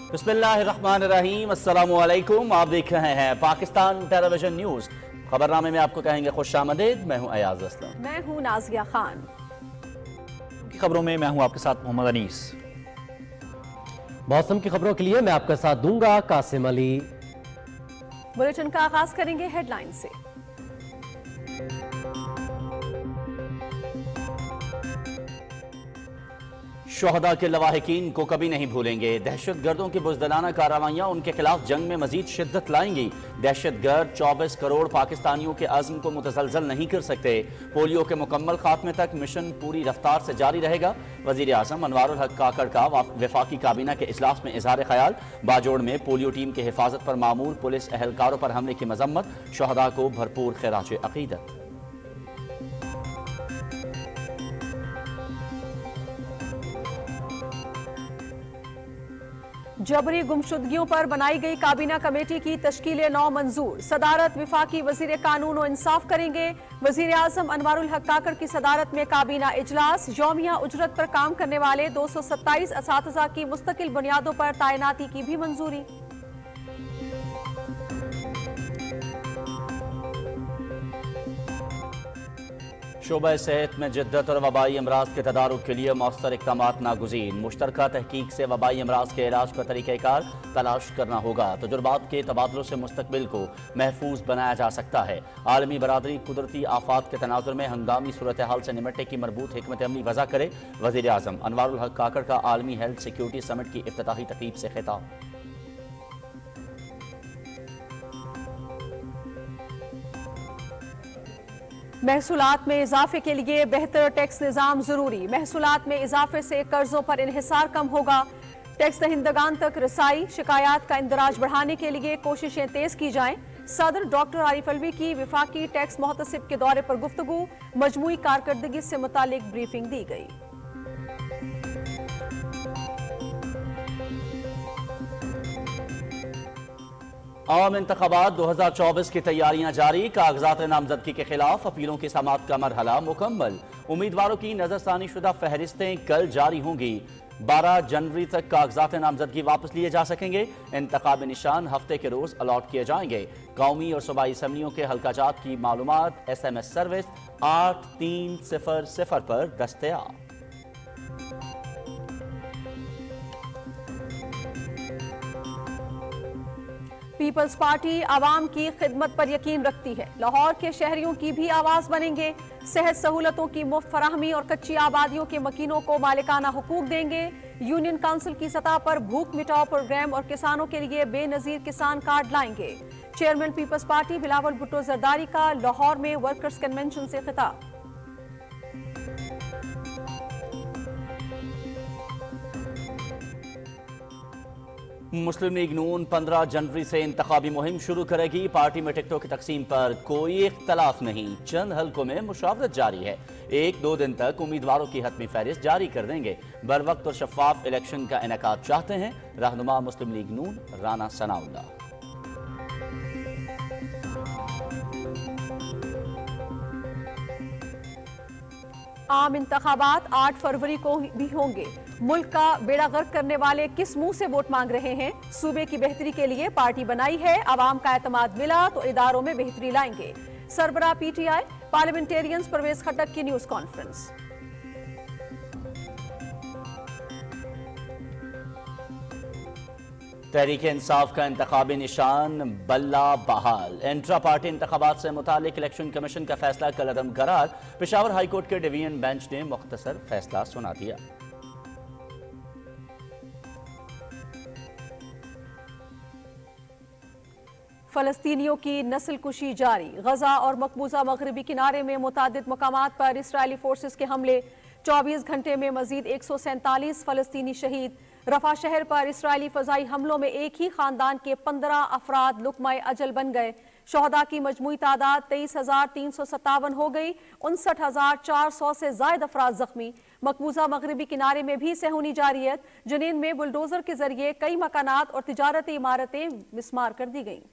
बिस्मिल्लाहिर्रहमानिर्रहीम, अस्सलामु अलैकुम। आप देख रहे हैं पाकिस्तान टेलीविजन न्यूज़। खबरनामे में आपको कहेंगे खुश आमदीद। मैं हूं अयाज असलम। मैं हूं नाजिया खान। खबरों में मैं हूं आपके साथ मोहम्मद अनीस। मौसम की खबरों के लिए मैं आपका साथ दूंगा कासिम अली। बुलेटिन का आगाज करेंगे हेडलाइन से। शोहदा के लवाहिकीन को कभी नहीं भूलेंगे। दहशत गर्दों की बुज़दिलाना कार्रवाइयां उनके खिलाफ जंग में मजीद शिद्दत लाएंगी। दहशत गर्द 24 करोड़ पाकिस्तानियों के अज़्म को मुतसलसल नहीं कर सकते। पोलियो के मुकम्मल खात्मे तक मिशन पूरी रफ्तार से जारी रहेगा। वज़ीर आज़म अनवारुल हक काकड़ का वफाकी काबीना के इजलास में इज़हार ख्याल। बाजोड़ में पोलियो टीम की हिफाजत पर मामूर पुलिस एहलकारों पर हमले की मजम्मत। शोहदा को भरपूर खिराज अकीदत। जबरी गुमशुदगियों पर बनाई गई काबीना कमेटी की तश्कील नौ मंजूर। सदारत विफाकी वजीर कानून और इंसाफ करेंगे। वजीर आजम अनवारुल हक काकड़ की सदारत में काबीना इजलास। यौमिया उजरत पर काम करने वाले 227 असातिज़ा की मुस्तकिल बुनियादों पर तैनाती की भी मंजूरी। शोबा सेहत में जिद्दत और वबाई अमराज के तदारुक के लिए मौसर इक़दामात नागुज़ीर। मुश्तरका तहकीक से वबाई अमराज के इलाज का तरीक़ाकार तलाश करना होगा। तजुर्बात के तबादलों से मुस्तकबिल को महफूज बनाया जा सकता है। आलमी बरादरी कुदरती आफात के तनाजुर में हंगामी सूरत हाल से निमटने की मरबूत हिकमत अमली वज़ा करे। वज़ीर आज़म अनवारुल हक काकड़ का आलमी हेल्थ सिक्योरिटी समिट की इफ्तिताही तक़रीब से खिताब। महसूलात में इजाफे के लिए बेहतर टैक्स निज़ाम जरूरी। महसूलात में इजाफे से कर्जों पर इन्हिसार कम होगा। टैक्स दहिंदगान तक रसाई, शिकायत का इंदराज बढ़ाने के लिए कोशिशें तेज की जाएं। सदर डॉक्टर आरिफ अलवी की विफाकी टैक्स मोहतसिब के दौरे पर गुफ्तगू। मजमूई कारकर्दगी से मुतालिक ब्रीफिंग दी गई। आम इंतखाबात 2024 की तैयारियां जारी। कागजात नामजदगी के खिलाफ अपीलों की समाअत का मरहला मुकम्मल। उम्मीदवारों की नजरसानी शुदा फहरिस्तें कल जारी होंगी। 12 जनवरी तक कागजात नामजदगी वापस लिए जा सकेंगे। इंतखाबी निशान हफ्ते के रोज अलॉट किए जाएंगे। कौमी और सूबाई असम्बलियों के हल्काजात की मालूमात SMS सर्विस 8300 पर दस्तयाब। पीपल्स पार्टी आवाम की खिदमत पर यकीन रखती है। लाहौर के शहरियों की भी आवाज बनेंगे। सेहत सहूलतों की मुफ्त फराहमी और कच्ची आबादियों के मकीनों को मालिकाना हुकूक देंगे। यूनियन काउंसिल की सतह पर भूख मिटाओ प्रोग्राम और किसानों के लिए बेनजीर किसान कार्ड लाएंगे। Chairman peoples party Bilawal Bhutto Zardari का लाहौर में वर्कर्स कन्वेंशन से खिताब। मुस्लिम लीग नून 15 जनवरी से इंतखाबी मुहिम शुरू करेगी। पार्टी में टिकटों की तकसीम पर कोई इख्तलाफ नहीं। चंद हलकों में मुशावरत जारी है। 1-2 दिन तक उम्मीदवारों की हतमी फहरिस्त जारी कर देंगे। बर वक्त और शफाफ इलेक्शन का इनेकाद चाहते हैं रहनुमा मुस्लिम लीग नून राना सनाउल्लाह। आम इंतखाबात 8 फरवरी को भी होंगे। मुल्क का बेड़ा गर्क करने वाले किस मुंह से वोट मांग रहे हैं? सूबे की बेहतरी के लिए पार्टी बनाई है। आवाम का एतमाद मिला तो इदारों में बेहतरी लाएंगे। सरबराह PTI पार्लियामेंटेरियंस परवेज खट्टक की न्यूज कॉन्फ्रेंस। तहरीक इंसाफ का इंतखाबी निशान बल्ला बहाल। इंट्रा पार्टी इंतखाबात से मुतालिक इलेक्शन कमीशन का फैसला कल अदम करार। पेशावर हाई कोर्ट के डिवीजन बेंच ने मुख्तसर फैसला सुना दिया। फलस्तीनियों की नस्ल कुशी जारी। गजा और मकबूजा मगरबी किनारे में मुतादिद मकामात पर इसराइली फोर्सेस के हमले। 24 घंटे में मजीद 147 फलस्तीनी शहीद। रफा शहर पर इसराइली फजाई हमलों में एक ही खानदान के 15 अफराद लुकमाए अजल बन गए। शोहदा की मजमूई तादाद 23,357 हो गई। 59,400 से जायद अफराद जख्मी। मकबूजा मगरबी किनारे में भी सेहूनी जारियत। जनीन में बुलडोजर के जरिए कई मकानात और तिजारती इमारतें मिस्मार कर दी गईं।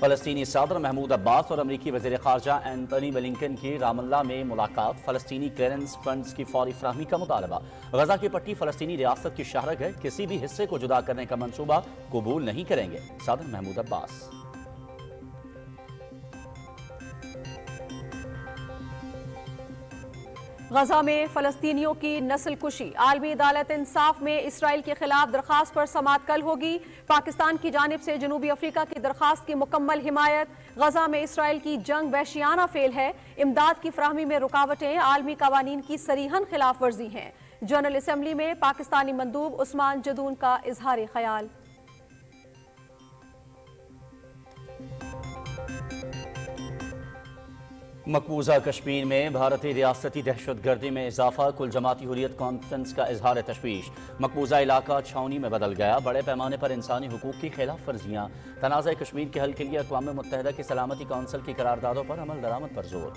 फलस्तीनी सदर महमूद अब्बास और अमरीकी वज़ीर ख़ारजा एंटनी ब्लिंकन की रामल्ला में मुलाकात, फलस्तीनी क्लियरेंस फंड्स की फौरी फराहमी का मुतालबा। गजा की पट्टी फलस्तीनी रियासत की शहरग है, किसी भी हिस्से को जुदा करने का मंसूबा कबूल नहीं करेंगे, सदर महमूद अब्बास। गजा में फलस्तीनियों की नस्ल कुशी, आलमी अदालत इंसाफ में इसराइल के खिलाफ दरखास्त पर समाअत कल होगी। पाकिस्तान की जानिब से जनूबी अफ्रीका की दरखास्त की मुकम्मल हिमायत। गजा में इसराइल की जंग वहशियाना फेल है, इमदाद की फराहमी में रुकावटें आलमी कवानीन की सरीहन खिलाफ वर्जी हैं। जनरल असम्बली में पाकिस्तानी मंदूब उस्मान जदून का इजहार ख्याल। मकबूजा कश्मीर में भारतीय रियासती दहशतगर्दी में इजाफा, कुल जमाती हुर्रियत कॉन्फ्रेंस का इजहार तशवीश। मकबूजा इलाका छावनी में बदल गया, बड़े पैमाने पर इंसानी हुकूक की खिलाफ वर्जियाँ। तनाज़ा कश्मीर के हल के लिए अक़वाम मुत्तहिदा की सलामती कौंसिल की करारदादों पर अमल दरामद पर जोर।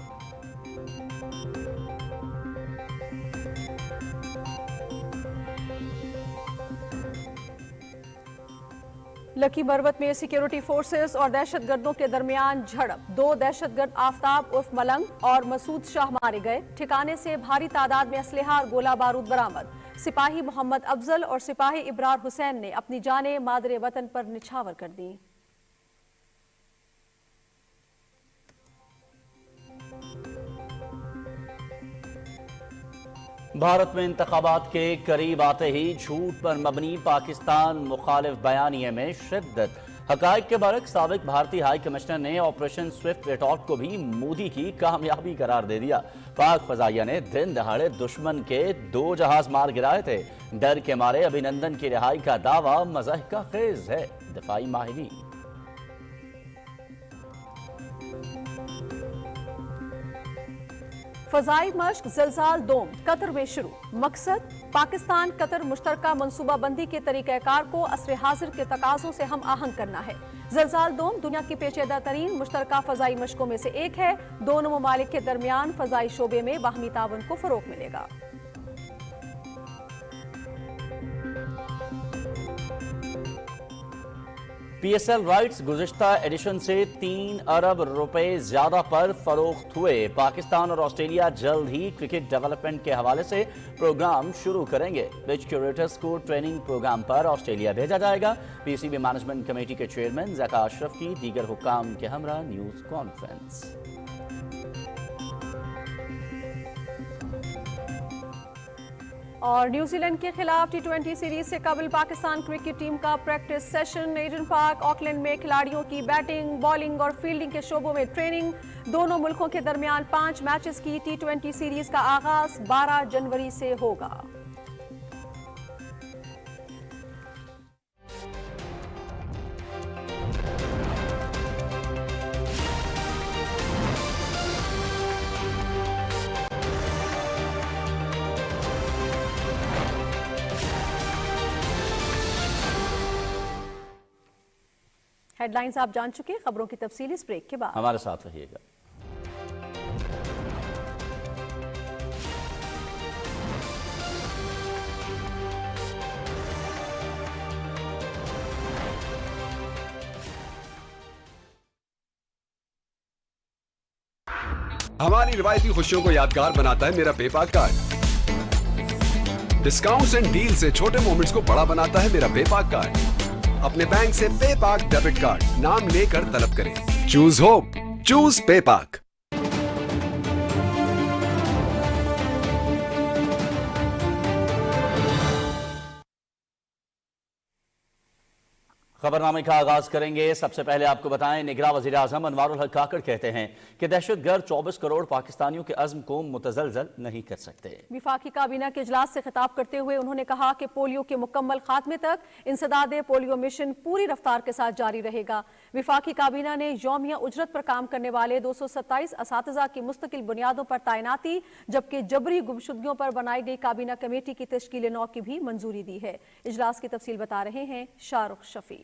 लकी मरवत में सिक्योरिटी फोर्सेस और दहशतगर्दों के दरमियान झड़प, 2 दहशतगर्द आफ्ताब उर्फ मलंग और मसूद शाह मारे गए। ठिकाने से भारी तादाद में असलहा और गोला बारूद बरामद। सिपाही मोहम्मद अफजल और सिपाही इब्रार हुसैन ने अपनी जानें मादरे वतन पर निछावर कर दी। भारत में इंतखाबात के करीब आते ही झूठ पर मबनी पाकिस्तान मुखालिफ बयानिए में शिद्दत। हकायक के बरक्स साबिक भारतीय हाई कमिश्नर ने ऑपरेशन स्विफ्ट रिटॉर्ट को भी मोदी की कामयाबी करार दे दिया। पाक फजाइया ने दिन दहाड़े दुश्मन के 2 जहाज मार गिराए थे। डर के मारे अभिनंदन की रिहाई का दावा मज़ाह का खेज है, दिफाई माहिरीन। फजाई मश्क ज़िलज़ाल दोम कतर में शुरू। मकसद पाकिस्तान कतर मुश्तरका मनसूबाबंदी के तरीक़ाकार को असर हाजिर के तकाज़ों से हम आहंग करना है। ज़िलज़ाल दोम दुनिया की पेचीदा तरीन मुश्तरका फ़जाई मश्कों में से एक है। दोनों ममालिक के दरमियान फ़जाई शोबे में बाहमी तावन को फ़रोग़ मिलेगा। PSL राइट्स गुज़िश्ता एडिशन से 3 अरब रुपए ज्यादा पर फरोख्त हुए। पाकिस्तान और ऑस्ट्रेलिया जल्द ही क्रिकेट डेवलपमेंट के हवाले से प्रोग्राम शुरू करेंगे। पिच क्यूरेटर्स को ट्रेनिंग प्रोग्राम पर ऑस्ट्रेलिया भेजा जाएगा। PCB मैनेजमेंट कमेटी के चेयरमैन ज़का अशरफ की दीगर हुक्काम के हमरा न्यूज कॉन्फ्रेंस। और न्यूजीलैंड के खिलाफ T20 सीरीज से कबल पाकिस्तान क्रिकेट टीम का practice session. Eden park Auckland में खिलाड़ियों की बैटिंग, बॉलिंग और फील्डिंग के शोबों में ट्रेनिंग। दोनों मुल्कों के दरमियान 5 मैचेस की T20 सीरीज का आगाज 12 जनवरी से होगा। हेडलाइंस आप जान चुके, खबरों की तफसील इस ब्रेक के बाद। हमारे साथ रहिएगा। हमारी रिवायती खुशियों को यादगार बनाता है मेरा पेपाक कार्ड। डिस्काउंट्स एंड डील से छोटे मोमेंट्स को बड़ा बनाता है मेरा पेपाक कार्ड। अपने बैंक से पेपाक डेबिट कार्ड नाम लेकर तलब करें। चूज होप, चूज पेपाक। खबरनामे का आगाज करेंगे। सबसे पहले आपको बताएं, निगरां वज़ीर आज़म अनवारुल हक काकड़ कहते हैं कि दहशतगर्द 24 करोड़ पाकिस्तानियों के अज़्म को मुतज़लज़ल नहीं कर सकते। विफाकी काबीना के इजलास से खिताब करते हुए उन्होंने कहा कि पोलियो के मुकम्मल खात्मे तक इंसदाद पोलियो मिशन पूरी रफ्तार के साथ जारी रहेगा। विफाकी काबीना ने यौमिया उजरत पर काम करने वाले 227 असातिज़ा की मुस्तकिल बुनियादों पर तैनाती, जबकि जबरी गुमशुदगियों पर बनाई गई काबीना कमेटी की तश्कील नौ की भी मंजूरी दी है। इजलास की तफसील बता रहे हैं शाहरुख शफी।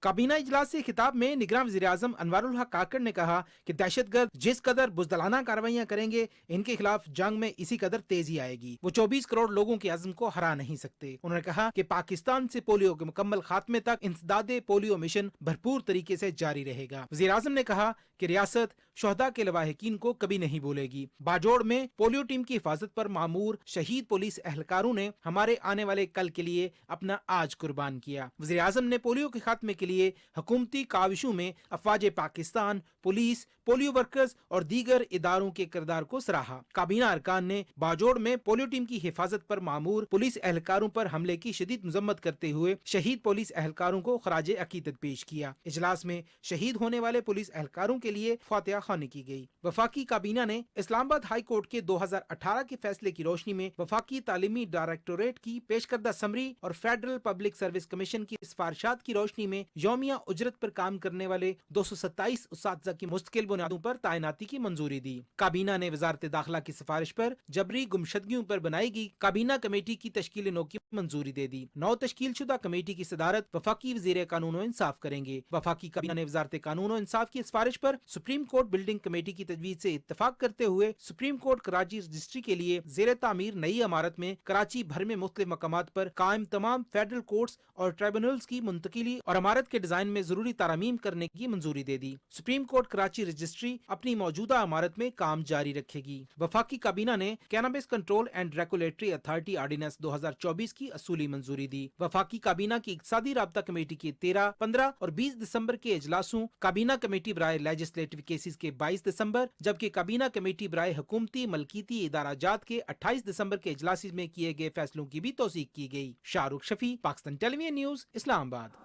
काबीना इजलास से खिताब में निगरान वज़ीर-ए-आज़म अनवारुल हक काकड़ ने कहा कि दहशतगर्द जिस कदर बुज़दिलाना कार्रवाइयां करेंगे, इनके खिलाफ जंग में इसी कदर तेजी आएगी। वो 24 करोड़ लोगों के अज़्म को हरा नहीं सकते। उन्होंने कहा कि पाकिस्तान से पोलियो के मुकम्मल खात्मे तक इंसदादे पोलियो मिशन भरपूर तरीके से जारी रहेगा। वज़ीर-ए-आज़म ने कहा कि रियासत शोहदा के लवाहिकीन को कभी नहीं भूलेगी। बाजोड़ में पोलियो टीम की हिफाजत पर मामूर शहीद पुलिस एहलकारों ने हमारे आने वाले कल के लिए अपना आज कुर्बान किया। वज़ीर-ए-आज़म ने पोलियो के खात्मे के लिए हुकूमती काविशों में अफवाज पाकिस्तान, पुलिस, पोलियो वर्कर्स और दीगर इदारों के किरदार को सराहा। काबीना अरकान ने बाजोड़ में पोलियो टीम की हिफाजत पर मामूर पुलिस एहलकारों पर हमले की शदीद मजम्मत करते हुए शहीद पुलिस एहलकारों को खराजे अकीदत पेश किया। इजलास में शहीद होने वाले पुलिस एहलकारों के लिए फातिहा ख्वानी की गई। वफाकी काबीना ने इस्लामाबाद हाई कोर्ट के 2018 के फैसले की रोशनी में वफाकी तालीमी डायरेक्टोरेट की पेश करदा समरी और फेडरल पब्लिक सर्विस कमीशन की सिफारिशात की रोशनी में यौमिया उजरत पर काम करने वाले 227 उस्तादजा की मुस्तकिल बुनियादों पर तैनाती की मंजूरी दी। काबीना ने वजारत दाखिला की सिफारिश पर जबरी गुमशदगियों पर बनाई गई काबीना कमेटी की तश्कील नौ की मंजूरी दे दी। नौ तश्कील शुदा कमेटी की सदारत वफाकी वजीर कानून और इंसाफ करेंगे। वफाकी काबीना ने वजारत कानून और इंसाफ की सिफारिश पर सुप्रीम कोर्ट बिल्डिंग कमेटी की तजवीज से इत्तफाक करते हुए सुप्रीम कोर्ट कराची रजिस्ट्री के लिए जेर तामीर नई इमारत में कराची भर में मुख्तलिफ मकामात पर कायम तमाम फेडरल कोर्ट्स और ट्राइब्यूनल्स की मुंतकिली और इमारत के डिजाइन में जरूरी तारामीम करने की मंजूरी दे दी। सुप्रीम कोर्ट कराची रजिस्ट्री अपनी मौजूदा इमारत में काम जारी रखेगी। वफाकी काबीना ने cannabis control and regulatory authority ordinance 2024 की असूली मंजूरी दी। वफाकी काबीना की इक्तिसादी राब्ता कमेटी के 13, 15 और 20 दिसंबर के इजलासों, काबीना कमेटी बराए लेजिस्लेटिव केसेस के 22 दिसंबर, जबकि काबीना कमेटी बराए हुकूमती मलकीती इदाराजात के 28 दिसंबर के इजलास में किए गए फैसलों की भी तौसीक की गई। Shahrukh Shafi, Pakistan television news, Islamabad.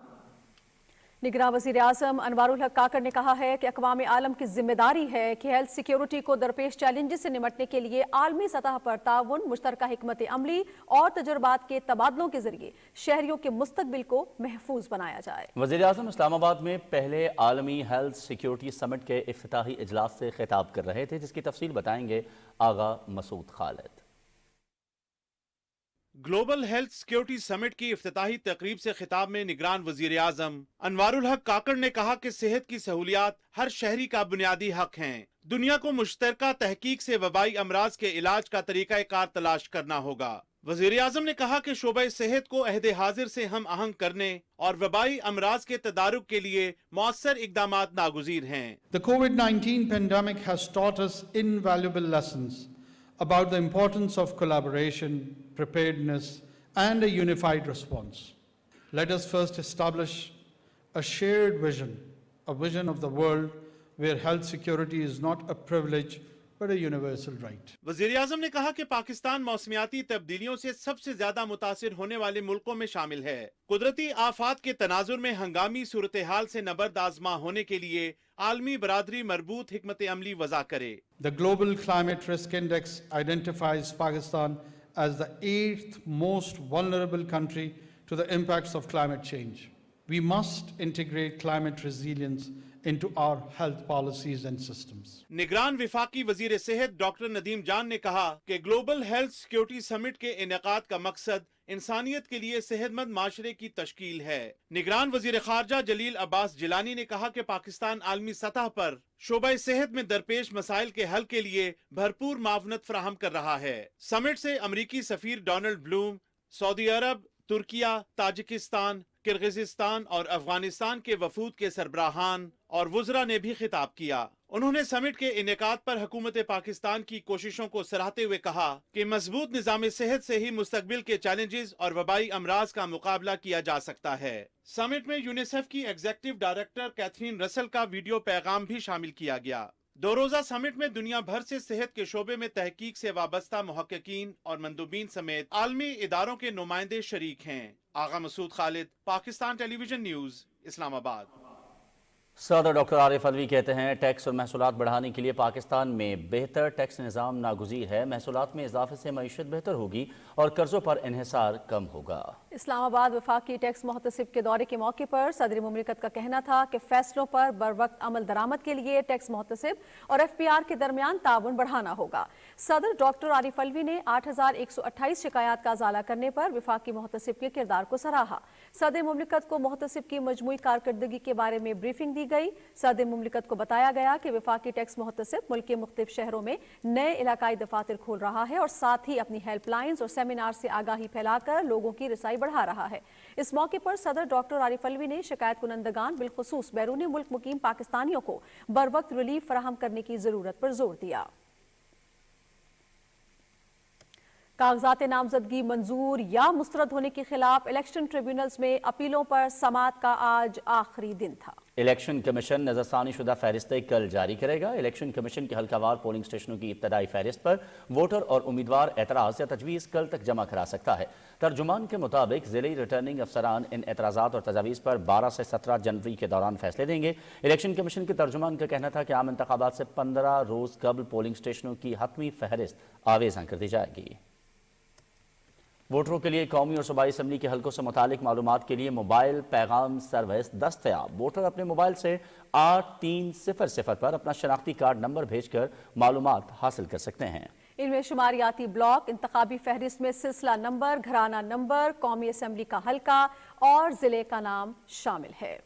निगरान वज़ीर आज़म अनवारुल हक काकड़ ने कहा है कि अक़वाम आलम की जिम्मेदारी है कि हेल्थ सिक्योरिटी को दरपेश चैलेंजेस से निमटने के लिए आलमी सतह पर ताउन, मुश्तरका हिकमत अमली और तजुर्बात के तबादलों के जरिए शहरियों के मुस्तकबिल को महफूज बनाया जाए। वज़ीर आज़म इस्लामाबाद में पहले आलमी हेल्थ सिक्योरिटी समिट के इफ्तिताही इजलास से खिताब कर रहे थे, जिसकी तफसील बताएंगे Agha Masood Khalid. Global health security summit की इफ्तिताही तकरीब से खिताब में निगरान वजीर आजम अनवारुल हक काकड़ ने कहा कि सेहत की सहूलियात हर शहरी का बुनियादी हक हैं। दुनिया को मुश्तरका तहकीक से वबाई अमराज के इलाज का तरीका कार तलाश करना होगा। वजीर आजम ने कहा कि शोबे सेहत को अहद हाजिर से हम आहंग करने और वबाई अमराज के तदारुक के लिए मौसर इकदामात नागुज़ीर हैं। The COVID-19 pandemic has taught us invaluable lessons about the importance of collaboration, preparedness, and a unified response. Let us first establish a shared vision, a vision of the world where health security is not a privilege but a universal right. वज़ीर आज़म ने कहा कि पाकिस्तान मौसमियाती तब्दीलियों से सबसे ज्यादा मुतासिर होने वाले मुल्कों में शामिल है। कुदरती आफात के तनाजुर में हंगामी सूरत हाल से नबर्द आजमा होने के लिए आलमी बरादरी मरबूत हिकमत अमली वज़ा करे। The Global Climate Risk Index identifies Pakistan as the 8th most vulnerable country to the impacts of climate change. We must integrate climate resilience into our health policies and systems. निगरान विफाकी वजीर सेहत डॉक्टर नदीम जान ने कहा कि global health security summit के इनेकाद का मकसद इंसानियत के लिए सेहतमंद माशरे की तश्कील है। निगरान वजीर खारजा जलील अब्बास जिलानी ने कहा कि पाकिस्तान आलमी सतह पर शोबे सेहत में दरपेश मसाइल के हल के लिए भरपूर मावनत फराहम कर रहा है। समिट से अमरीकी सफीर डोनाल्ड ब्लूम, सऊदी अरब, तुर्किया, ताजिकिस्तान, किर्गिजिस्तान और अफगानिस्तान के वफूद के सरबराहान और वुज़रा ने भी खिताब किया। उन्होंने समिट के इनेकाद पर हुकूमत पाकिस्तान की कोशिशों को सराहते हुए कहा कि मजबूत निज़ाम सेहत से ही मुस्तकबिल के चैलेंजेस और वबाई अमराज का मुकाबला किया जा सकता है। समिट में यूनिसेफ की एग्जीक्यूटिव डायरेक्टर कैथरीन रसल का वीडियो पैगाम भी शामिल किया गया। 2 रोजा समिट में दुनिया भर से सेहत के शोबे में तहकीक से वाबस्ता मुहक्किकीन और मंदूबीन समेत आलमी इदारों के नुमाइंदे शरीक हैं। आगा मसूद खालिद, पाकिस्तान टेलीविजन न्यूज, इस्लामाबाद। सदर डॉक्टर आरिफ अलवी कहते हैं टैक्स और महसूलात बढ़ाने के लिए पाकिस्तान में बेहतर टैक्स निज़ाम नागुज़ीर है। महसूलात में इजाफे से मईशत बेहतर होगी और कर्जों पर इन्हिसार कम होगा। اسلام آباد وفاقی ٹیکس محتسب کے دورے کے موقع پر صدر مملکت کا کہنا تھا کہ فیصلوں پر بروقت عمل درآمد کے لیے ٹیکس محتسب اور ایف پی آر کے درمیان تعاون بڑھانا ہوگا۔ صدر ڈاکٹر عارف علوی نے 8128 شکایات کا ازالہ کرنے پر وفاقی محتسب کے کردار کو سراہا۔ صدر مملکت کو محتسب کی مجموعی کارکردگی کے بارے میں بریفنگ دی گئی۔ صدر مملکت کو بتایا گیا کہ وفاقی ٹیکس محتسب ملک کے مختلف شہروں میں نئے علاقائی دفاتر کھول رہا ہے اور ساتھ ہی اپنی ہیلپ لائنز اور سیمینار سے آگاہی پھیلا کر لوگوں کی رسائی بڑھا رہا ہے۔ اس موقع پر صدر ڈاکٹر عارف علوی نے شکایت کنندگان بالخصوص بیرون ملک مقیم پاکستانیوں کو بروقت ریلیف فراہم کرنے کی ضرورت پر زور دیا۔ کاغذات نامزدگی منظور یا مسترد ہونے کے خلاف الیکشن ٹریبیونلز میں اپیلوں پر سماعت کا آج آخری دن تھا۔ الیکشن کمیشن نظرثانی شدہ فہرستیں کل جاری کرے گا۔ الیکشن کمیشن کے حلقہ وار پولنگ اسٹیشنوں کی ابتدائی فہرست پر ووٹر اور امیدوار اعتراض یا تجویز کل تک جمع کرا سکتا ہے۔ ترجمان کے مطابق ضلعی ریٹرننگ افسران ان اعتراضات اور تجاویز پر 12 سے 17 جنوری کے دوران فیصلے دیں گے۔ الیکشن کمیشن کے ترجمان کا کہنا تھا کہ عام انتخابات سے 15 روز قبل پولنگ اسٹیشنوں کی حتمی فہرست آویزاں کر دی جائے گی۔ ووٹروں کے لیے قومی اور صوبائی اسمبلی کے حلقوں سے متعلق معلومات کے لیے موبائل پیغام سروس دستیاب۔ ووٹر اپنے موبائل سے 8300 پر اپنا شناختی کارڈ نمبر بھیج کر معلومات حاصل کر سکتے ہیں۔ ان میں شماریاتی بلاک، انتخابی فہرست میں سلسلہ نمبر، گھرانہ نمبر، قومی اسمبلی کا حلقہ اور ضلع کا نام شامل ہے۔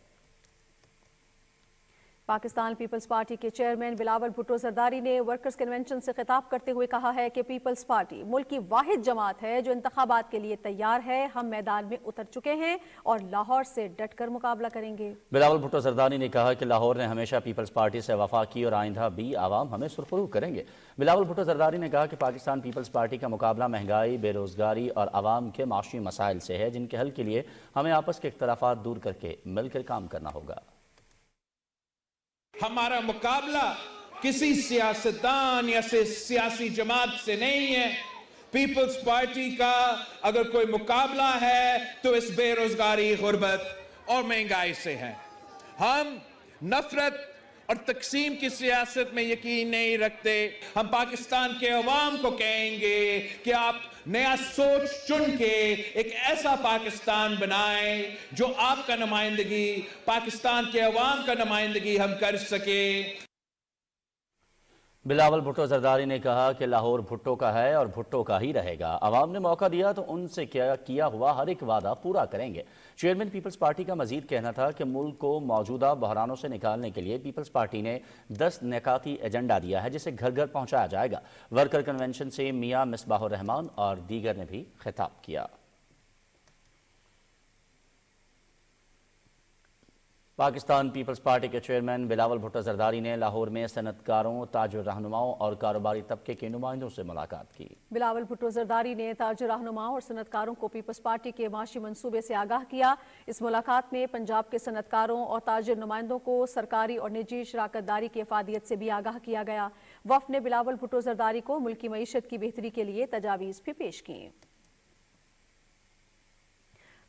پاکستان پیپلز پارٹی کے چیئرمین بلاول بھٹو زرداری نے ورکرز کنونشن سے خطاب کرتے ہوئے کہا ہے کہ پیپلز پارٹی ملک کی واحد جماعت ہے جو انتخابات کے لیے تیار ہے۔ ہم میدان میں اتر چکے ہیں اور لاہور سے ڈٹ کر مقابلہ کریں گے۔ بلاول بھٹو زرداری نے کہا کہ لاہور نے ہمیشہ پیپلز پارٹی سے وفا کی اور آئندہ بھی عوام ہمیں سرخرو کریں گے۔ بلاول بھٹو زرداری نے کہا کہ پاکستان پیپلز پارٹی کا مقابلہ مہنگائی، بے روزگاری اور عوام کے معاشی مسائل سے ہے، جن کے حل کے لیے ہمیں آپس کے اختلافات دور کر کے مل کر کام کرنا ہوگا۔ ہمارا مقابلہ کسی سیاستدان یا سیاسی جماعت سے نہیں ہے۔ پیپلز پارٹی کا اگر کوئی مقابلہ ہے تو اس بے روزگاری، غربت اور مہنگائی سے ہے۔ ہم نفرت اور تقسیم کی سیاست میں یقین نہیں رکھتے۔ ہم پاکستان کے عوام کو کہیں گے کہ آپ نیا سوچ چن کے ایک ایسا پاکستان بنائیں جو آپ کا نمائندگی، پاکستان کے عوام کا نمائندگی ہم کر سکیں۔ بلاول بھٹو زرداری نے کہا کہ لاہور بھٹو کا ہے اور بھٹو کا ہی رہے گا۔ عوام نے موقع دیا تو ان سے کیا ہوا ہر ایک وعدہ پورا کریں گے۔ چیئرمین پیپلز پارٹی کا مزید کہنا تھا کہ ملک کو موجودہ بحرانوں سے نکالنے کے لیے پیپلز پارٹی نے 10 نکاتی ایجنڈا دیا ہے جسے گھر گھر پہنچایا جائے گا۔ ورکر کنونشن سے میاں مصباح الرحمان اور دیگر نے بھی خطاب کیا۔ پاکستان پیپلز پارٹی کے چیئرمین بلاول بھٹو زرداری نے لاہور میں صنعت کاروں، تاجر رہنماؤں اور کاروباری طبقے کے نمائندوں سے ملاقات کی۔ بلاول بھٹو زرداری نے تاجر رہنماؤں اور صنعت کاروں کو پیپلز پارٹی کے معاشی منصوبے سے آگاہ کیا۔ اس ملاقات میں پنجاب کے صنعت کاروں اور تاجر نمائندوں کو سرکاری اور نجی شراکت داری کی افادیت سے بھی آگاہ کیا گیا۔ وفد نے بلاول بھٹو زرداری کو ملکی معیشت کی بہتری کے لیے تجاویز بھی پیش کی۔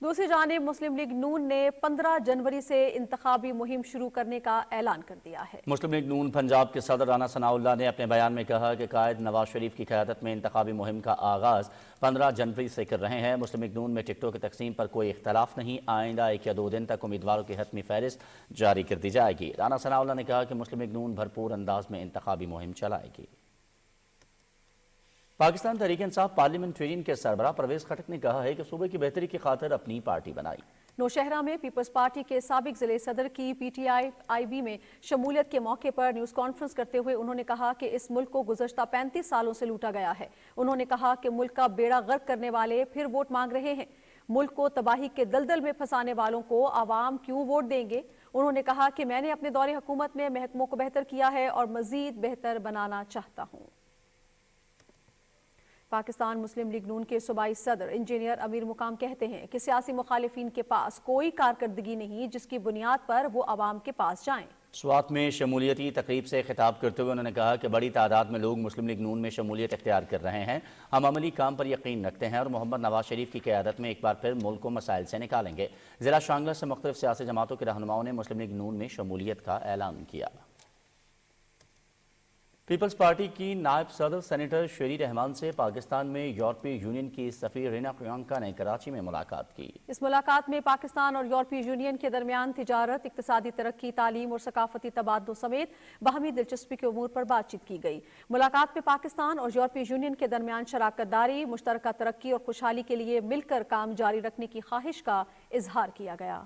دوسری جانب مسلم لیگ نون نے 15 جنوری سے انتخابی مہم شروع کرنے کا اعلان کر دیا ہے۔ مسلم لیگ نون پنجاب کے صدر رانا ثناء اللہ نے اپنے بیان میں کہا کہ قائد نواز شریف کی قیادت میں انتخابی مہم کا آغاز 15 جنوری سے کر رہے ہیں۔ مسلم لیگ نون میں ٹکٹوں کی تقسیم پر کوئی اختلاف نہیں۔ آئندہ 1 یا 2 دن تک امیدواروں کی حتمی فہرست جاری کر دی جائے گی۔ رانا ثناء اللہ نے کہا کہ مسلم لیگ نون بھرپور انداز میں انتخابی مہم چلائے گی۔ پاکستان تحریک انصاف پارلیمنٹرین کے سربراہ پرویز خٹک نے کہا ہے کہ صوبے کی بہتری کی خاطر اپنی پارٹی بنائی۔ نوشہرہ میں پیپلز پارٹی کے سابق ضلع صدر کی پی ٹی آئی بی میں شمولیت کے موقع پر نیوز کانفرنس کرتے ہوئے انہوں نے کہا کہ اس ملک کو گزشتہ 35 سالوں سے لوٹا گیا ہے۔ انہوں نے کہا کہ ملک کا بیڑا غرق کرنے والے پھر ووٹ مانگ رہے ہیں۔ ملک کو تباہی کے دلدل میں پھنسانے والوں کو عوام کیوں ووٹ دیں گے؟ انہوں نے کہا کہ میں نے اپنے دور حکومت میں محکموں کو بہتر کیا ہے اور مزید بہتر بنانا چاہتا ہوں۔ پاکستان مسلم لیگ نون کے صوبائی صدر انجینئر امیر مقام کہتے ہیں کہ سیاسی مخالفین کے پاس کوئی کارکردگی نہیں جس کی بنیاد پر وہ عوام کے پاس جائیں۔ سوات میں شمولیتی تقریب سے خطاب کرتے ہوئے انہوں نے کہا کہ بڑی تعداد میں لوگ مسلم لیگ نون میں شمولیت اختیار کر رہے ہیں۔ ہم عملی کام پر یقین رکھتے ہیں اور محمد نواز شریف کی قیادت میں ایک بار پھر ملک کو مسائل سے نکالیں گے۔ ضلع شانگلہ سے مختلف سیاسی جماعتوں کے رہنماؤں نے مسلم لیگ نون میں شمولیت کا اعلان کیا۔ پیپلز پارٹی کی نائب صدر سینیٹر شیری رحمان سے پاکستان میں یورپی یونین کی سفیر رینا پریانکا نے کراچی میں ملاقات کی۔ اس ملاقات میں پاکستان اور یورپی یونین کے درمیان تجارت، اقتصادی ترقی، تعلیم اور ثقافتی تبادلوں سمیت باہمی دلچسپی کے امور پر بات چیت کی گئی۔ ملاقات میں پاکستان اور یورپی یونین کے درمیان شراکت داری، مشترکہ ترقی اور خوشحالی کے لیے مل کر کام جاری رکھنے کی خواہش کا اظہار کیا گیا۔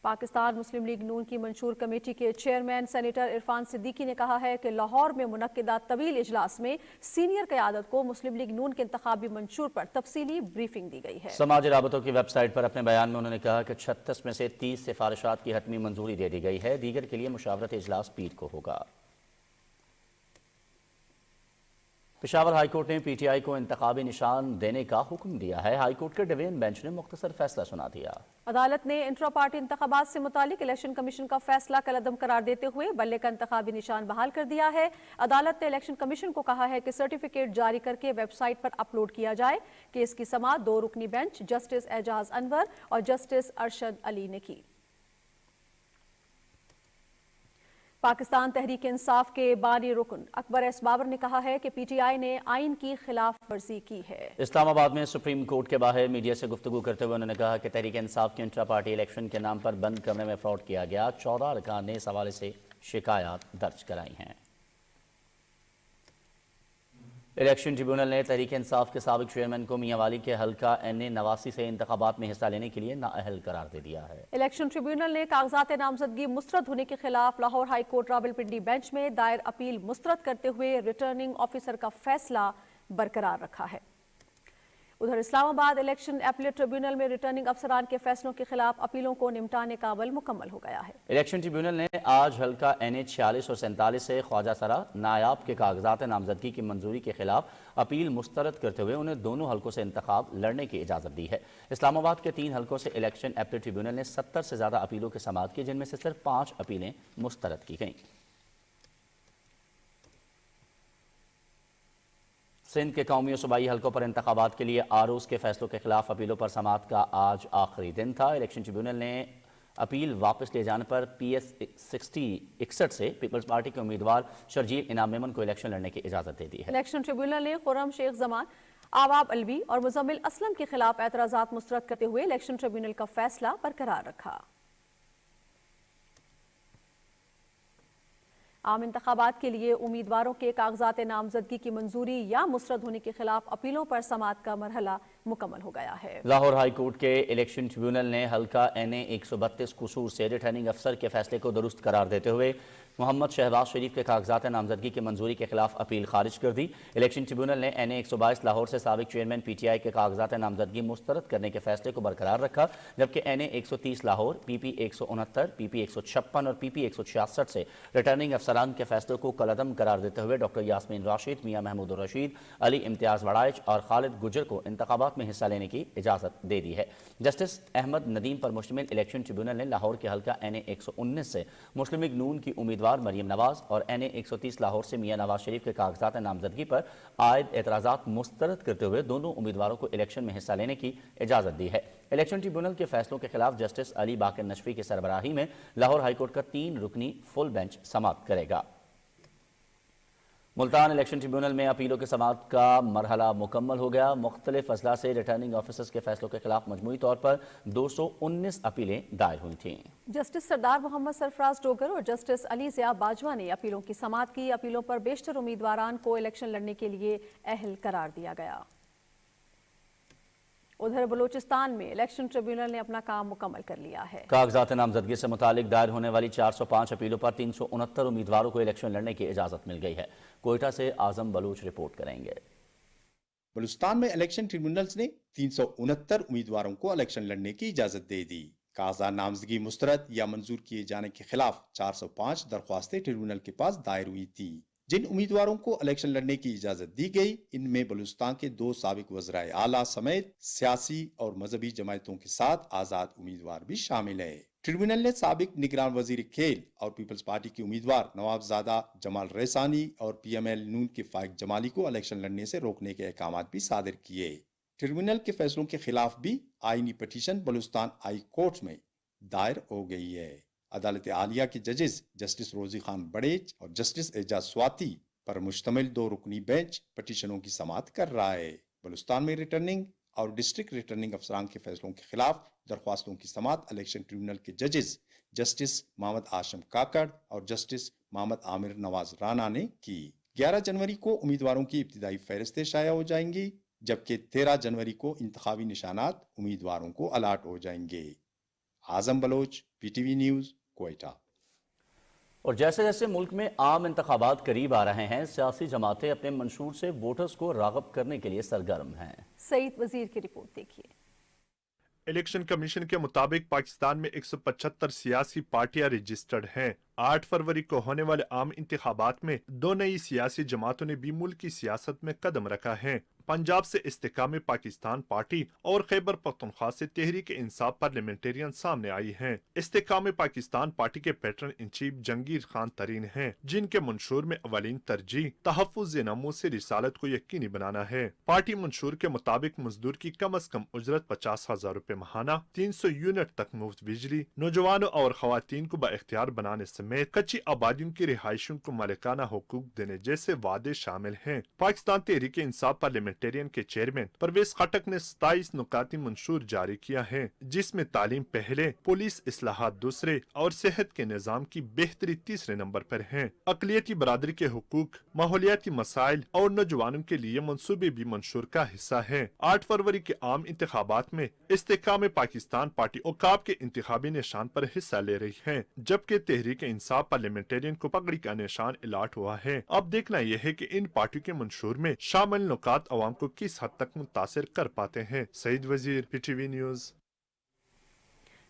پاکستان مسلم لیگ نون کی منشور کمیٹی کے چیئرمین سینیٹر عرفان صدیقی نے کہا ہے کہ لاہور میں منعقدہ طویل اجلاس میں سینئر قیادت کو مسلم لیگ نون کے انتخابی منشور پر تفصیلی بریفنگ دی گئی ہے۔ سماجی رابطوں کی ویب سائٹ پر اپنے بیان میں انہوں نے کہا کہ 36 میں سے 30 سفارشات کی حتمی منظوری دے دی گئی ہے، دیگر کے لیے مشاورتی اجلاس پیر کو ہوگا۔ پشاور ہائی کورٹ نے پی ٹی آئی کو انتخابی نشان دینے کا حکم دیا ہے۔ ہائی کورٹ کے ڈویژن بینچ نے مختصر فیصلہ سنا دیا۔ عدالت نے انٹرا پارٹی انتخابات سے متعلق الیکشن کمیشن کا فیصلہ کالعدم قرار دیتے ہوئے بلے کا انتخابی نشان بحال کر دیا ہے۔ عدالت نے الیکشن کمیشن کو کہا ہے کہ سرٹیفکیٹ جاری کر کے ویب سائٹ پر اپلوڈ کیا جائے۔ کیس کی سماعت 2 رکنی بینچ جسٹس اعجاز انور اور جسٹس ارشد علی نے کی۔ پاکستان تحریک انصاف کے بانی رکن اکبر ایس بابر نے کہا ہے کہ پی ٹی آئی نے آئین کی خلاف ورزی کی ہے۔ اسلام آباد میں سپریم کورٹ کے باہر میڈیا سے گفتگو کرتے ہوئے انہوں نے کہا کہ تحریک انصاف کے انٹرا پارٹی الیکشن کے نام پر بند کمرے میں فراڈ کیا گیا۔ 14 ارکان نے اس حوالے سے شکایات درج کرائی ہیں۔ الیکشن ٹریبیونل نے تحریک انصاف کے سابق چیئرمین کو میاں والی کے حلقہ این نواسی سے انتخابات میں حصہ لینے کے لیے نااہل قرار دے دیا ہے۔ الیکشن ٹریبیونل نے کاغذات نامزدگی مسترد ہونے کے خلاف Lahore high court Rawalpindi bench میں دائر اپیل مسترد کرتے ہوئے ریٹرننگ آفیسر کا فیصلہ برقرار رکھا ہے۔ ادھر اسلام آباد الیکشن اپیلیٹ ٹریبیونل میں ریٹرننگ افسران کے فیصلوں کے خلاف اپیلوں کو نمٹانے کا عمل مکمل ہو گیا ہے۔ الیکشن ٹریبیونل نے آج حلقہ این 46 اور 47 سے خواجہ سرا نایاب کے کاغذات نامزدگی کی منظوری کے خلاف اپیل مسترد کرتے ہوئے انہیں دونوں حلقوں سے انتخاب لڑنے کی اجازت دی ہے۔ اسلام آباد کے 3 حلقوں سے الیکشن اپیلیٹ ٹریبیونل نے 70 سے زیادہ اپیلوں کی سماعت کی، جن میں سے صرف 5 اپیلیں مسترد کی گئیں۔ سندھ کے قومی و صوبائی حلقوں پر انتخابات کے لیے آروز کے فیصلوں کے خلاف اپیلوں پر سماعت کا آج آخری دن تھا۔ الیکشن ٹریبیونل نے اپیل واپس لے جانے پر پی ایس 61 سے پیپلز پارٹی کے امیدوار شرجیل انعام میمن کو الیکشن لڑنے کی اجازت دے دی ہے۔ الیکشن ٹریبیونل نے خرم شیخ زمان، آواب الوی اور مزمل اسلم کے خلاف اعتراضات مسترد کرتے ہوئے الیکشن ٹریبیونل کا فیصلہ برقرار رکھا۔ عام انتخابات کے لیے امیدواروں کے کاغذات نامزدگی کی منظوری یا مسترد ہونے کے خلاف اپیلوں پر سماعت کا مرحلہ مکمل ہو گیا ہے۔ لاہور ہائی کورٹ کے الیکشن ٹریبیونل نے حلقہ این 132 قصور سے ریٹرننگ افسر کے فیصلے کو درست قرار دیتے ہوئے محمد شہباز شریف کے کاغذات نامزدگی کی منظوری کے خلاف اپیل خارج کر دی۔ الیکشن ٹریبیونل نے این 122 لاہور سے سابق چیئرمین پی ٹی آئی کے کاغذات نامزدگی مسترد کرنے کے فیصلے کو برقرار رکھا، جبکہ این 130 لاہور، پی پی 169، پی پی 156 اور پی پی 166 سے ریٹرننگ افسران کے فیصلوں کو کالعدم قرار دیتے ہوئے ڈاکٹر یاسمین راشد، میاں محمود الرشید، علی امتیاز وڑائچ اور خالد گجر کو انتخابات میں حصہ لینے کی اجازت دے دی ہے۔ جسٹس احمد ندیم پر مشتمل الیکشن ٹریبیونل نے لاہور کے حلقہ این 119 سے مسلم لیگ نون کی امیدوار مریم نواز اور این 130 لاہور سے میاں نواز شریف کے کاغذات نامزدگی پر عائد اعتراضات مسترد کرتے ہوئے دونوں امیدواروں کو الیکشن میں حصہ لینے کی اجازت دی ہے۔ الیکشن ٹریبیونل کے فیصلوں کے خلاف جسٹس علی باقر نشفی کی سربراہی میں لاہور ہائی کورٹ کا 3 رکنی فل بینچ سماعت کرے گا۔ ملتان الیکشن ٹریبیونل میں اپیلوں کی سماعت کا مرحلہ مکمل ہو گیا۔ مختلف اضلاع سے ریٹرننگ آفیسرز کے فیصلوں کے خلاف مجموعی طور پر 219 اپیلیں دائر ہوئی تھیں۔ جسٹس سردار محمد سرفراز ڈوگر اور جسٹس علی ضیاء باجوہ نے اپیلوں کی سماعت کی۔ اپیلوں پر بیشتر امیدواران کو الیکشن لڑنے کے لیے اہل قرار دیا گیا۔ ادھر بلوچستان میں الیکشن ٹریبیونل نے اپنا کام مکمل کر لیا ہے۔ کاغذات نامزدگی سے متعلق دائر ہونے والی 405 اپیلوں پر 369 امیدواروں کو الیکشن لڑنے کی اجازت مل گئی ہے۔ کوئٹہ سے اعظم بلوچ رپورٹ کریں گے۔ بلوچستان میں الیکشن ٹریبیونلز نے 369 امیدواروں کو الیکشن لڑنے کی اجازت دے دی۔ کاغذات نامزدگی مسترد یا منظور کیے جانے کے خلاف 405 درخواستیں ٹریبیونل کے پاس دائر ہوئی تھی۔ جن امیدواروں کو الیکشن لڑنے کی اجازت دی گئی، ان میں بلوچستان کے 2 سابق وزرائے اعلیٰ سمیت سیاسی اور مذہبی جماعتوں کے ساتھ آزاد امیدوار بھی شامل ہیں۔ ٹریبیونل نے سابق نگران وزیر کھیل اور پیپلز پارٹی کے امیدوار نواب زادہ جمال ریسانی اور پی ایم ایل نون کے فائق جمالی کو الیکشن لڑنے سے روکنے کے احکامات بھی صادر کیے۔ ٹریبیونل کے فیصلوں کے خلاف بھی آئینی پٹیشن بلوچستان ہائی کورٹ میں دائر ہو گئی ہے۔ عدالت عالیہ کے ججز جسٹس روزی خان بڑیچ اور جسٹس اعجاز سواتی پر مشتمل 2 رکنی بینچ پٹیشنوں کی سماعت کر رہا ہے۔ بلوچستان میں ریٹرننگ اور ڈسٹرکٹ ریٹرننگ افسران کے فیصلوں کے خلاف درخواستوں کی سماعت الیکشن ٹریبونل کے ججز جسٹس محمد آشم کاکڑ اور جسٹس محمد عامر نواز رانا نے کی۔ 11 جنوری کو امیدواروں کی ابتدائی فہرستیں شائع ہو جائیں گی، جبکہ 13 جنوری کو انتخابی نشانات امیدواروں کو الاٹ ہو جائیں گے۔ Azam Baloch, P T V news, Quetta. اور جیسے جیسے ملک میں عام انتخابات قریب آ رہے ہیں، سیاسی جماعتیں اپنے منشور سے ووٹرز کو راغب کرنے کے لیے سرگرم ہیں۔ سعید وزیر کی رپورٹ دیکھیے۔ الیکشن کمیشن کے مطابق پاکستان میں 175 سیاسی پارٹیاں رجسٹرڈ ہیں۔ 8 فروری کو ہونے والے عام انتخابات میں 2 نئی سیاسی جماعتوں نے بھی ملک کی سیاست میں قدم رکھا ہے۔ پنجاب سے استحکام پاکستان پارٹی اور خیبر پختونخوا سے تحریک انصاف پارلیمنٹرین سامنے آئی ہیں۔ استحکام پاکستان پارٹی کے پیٹرن ان چیف جنگیر خان ترین ہیں، جن کے منشور میں اولین ترجیح تحفظ نمو سے رسالت کو یقینی بنانا ہے۔ پارٹی منشور کے مطابق مزدور کی کم از کم اجرت 50,000 روپے ماہانہ، 300 یونٹ تک مفت بجلی، نوجوانوں اور خواتین کو بااختیار بنانے سمیت کچی آبادیوں کی رہائشوں کو مالکانہ حقوق دینے جیسے وعدے شامل ہیں۔ پاکستان تحریک انصاف پارلیمنٹرین کے چیئرمین پرویز خٹک نے 27 نکاتی منشور جاری کیا ہے، جس میں تعلیم پہلے، پولیس اصلاحات دوسرے اور صحت کے نظام کی بہتری تیسرے نمبر پر ہیں۔ اقلیتی برادری کے حقوق، ماحولیاتی مسائل اور نوجوانوں کے لیے منصوبے بھی منشور کا حصہ ہیں۔ 8 فروری کے عام انتخابات میں استحکام پاکستان پارٹی عقاب کے انتخابی نشان پر حصہ لے رہی ہے، جبکہ تحریک انصاف پارلیمنٹرین کو پگڑی کا نشان الاٹ ہوا ہے۔ اب دیکھنا یہ ہے کہ ان پارٹیوں کے منشور میں شامل نکات عوام کو کس حد تک متاثر کر پاتے ہیں۔ سعید وزیر، پی T V news.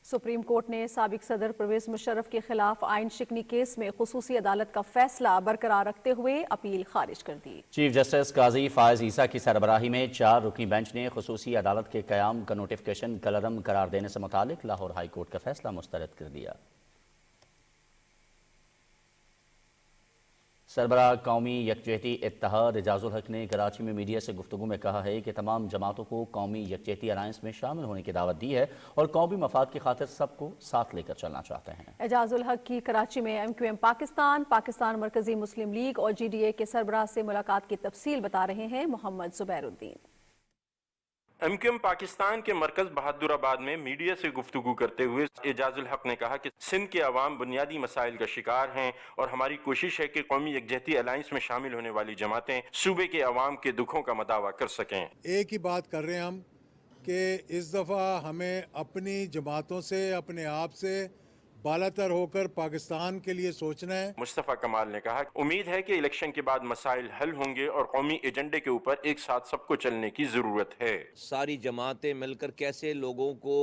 Supreme court نے سابق صدر پرویز مشرف کے خلاف آئین شکنی کیس میں خصوصی عدالت کا فیصلہ برقرار رکھتے ہوئے اپیل خارج کر دی۔ چیف جسٹس قاضی فائز عیسیٰ کی سربراہی میں 4 رکنی بینچ نے خصوصی عدالت کے قیام کا نوٹیفکیشن کالعدم قرار دینے سے متعلق لاہور ہائی کورٹ کا فیصلہ مسترد کر دیا۔ سربراہ قومی یکجہتی اتحاد اعجاز الحق نے کراچی میں میڈیا سے گفتگو میں کہا ہے کہ تمام جماعتوں کو قومی یکجہتی الائنس میں شامل ہونے کی دعوت دی ہے اور قومی مفاد کی خاطر سب کو ساتھ لے کر چلنا چاہتے ہیں۔ اعجاز الحق کی کراچی میں MQM پاکستان مرکزی مسلم لیگ اور GDA کے سربراہ سے ملاقات کی تفصیل بتا رہے ہیں محمد زبیر الدین۔ MQM پاکستان کے مرکز بہادر آباد میں میڈیا سے گفتگو کرتے ہوئے اعجاز الحق نے کہا کہ سندھ کے عوام بنیادی مسائل کا شکار ہیں اور ہماری کوشش ہے کہ قومی یکجہتی الائنس میں شامل ہونے والی جماعتیں صوبے کے عوام کے دکھوں کا مداوع کر سکیں۔ ایک ہی بات کر رہے ہیں ہم کہ اس دفعہ ہمیں اپنی جماعتوں سے، اپنے آپ سے بالاتر ہو کر پاکستان کے لیے سوچنا ہے۔ مصطفیٰ کمال نے کہا امید ہے کہ الیکشن کے بعد مسائل حل ہوں گے اور قومی ایجنڈے کے اوپر ایک ساتھ سب کو چلنے کی ضرورت ہے۔ ساری جماعتیں مل کر کیسے لوگوں کو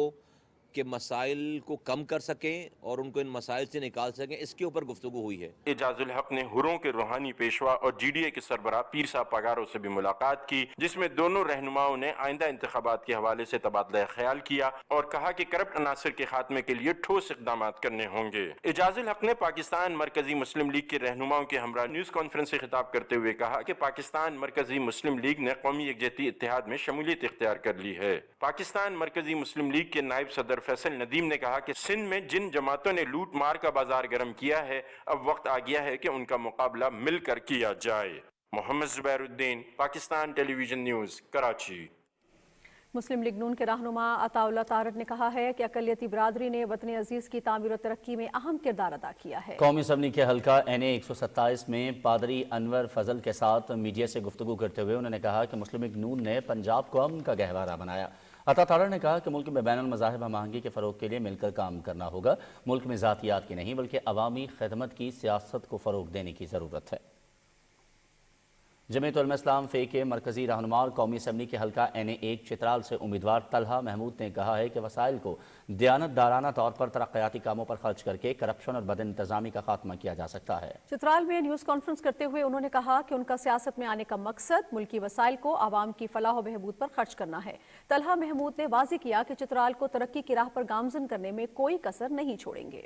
کہ مسائل کو کم کر سکیں اور ان کو ان مسائل سے نکال سکیں، اس کے اوپر گفتگو ہوئی ہے۔ اعجاز الحق نے ہروں کے روحانی پیشوا اور GDA کے سربراہ پیر صاحب پگاروں سے بھی ملاقات کی، جس میں دونوں رہنماؤں نے آئندہ انتخابات کے حوالے سے تبادلہ خیال کیا اور کہا کہ کرپٹ عناصر کے خاتمے کے لیے ٹھوس اقدامات کرنے ہوں گے۔ اعجاز الحق نے پاکستان مرکزی مسلم لیگ کے رہنماؤں کے ہمراہ نیوز کانفرنس سے خطاب کرتے ہوئے کہا کہ پاکستان مرکزی مسلم لیگ نے قومی یکجہتی اتحاد میں شمولیت اختیار کر لی ہے۔ پاکستان مرکزی مسلم لیگ کے نائب صدر فیصل ندیم نے کہا کہ سندھ میں جن جماعتوں نے لوٹ مار کا بازار گرم کیا ہے، اب وقت آ گیا ہے کہ ان کا مقابلہ مل کر کیا جائے۔ محمد زبیر الدین، پاکستان ٹیلی ویژن نیوز، کراچی۔ مسلم لیگ نون کے رہنما عطا اللہ تارڑ نے کہا ہے کہ اقلیتی برادری نے وطن عزیز کی تعمیر و ترقی میں اہم کردار ادا کیا ہے۔ قومی اسمبلی کے حلقہ NA 127 میں پادری انور فضل کے ساتھ میڈیا سے گفتگو کرتے ہوئے انہوں نے کہا کہ مسلم لیگ نون نے پنجاب کو امن کا گہوارہ بنایا۔ عطا تارڑ نے کہا کہ ملک میں بین المذاہب ہم آہنگی کے فروغ کے لیے مل کر کام کرنا ہوگا۔ ملک میں ذاتیات کی نہیں بلکہ عوامی خدمت کی سیاست کو فروغ دینے کی ضرورت ہے۔ جمعیت علماء اسلام فے کے مرکزی رہنما اور قومی اسمبلی کے حلقہ NA 1 چترال سے امیدوار طلحہ محمود نے کہا ہے کہ وسائل کو دیانت دارانہ طور پر ترقیاتی کاموں پر خرچ کر کے کرپشن اور بد انتظامی کا خاتمہ کیا جا سکتا ہے۔ چترال میں نیوز کانفرنس کرتے ہوئے انہوں نے کہا کہ ان کا سیاست میں آنے کا مقصد ملکی وسائل کو عوام کی فلاح و بہبود پر خرچ کرنا ہے۔ طلحہ محمود نے واضح کیا کہ چترال کو ترقی کی راہ پر گامزن کرنے میں کوئی کسر نہیں چھوڑیں گے۔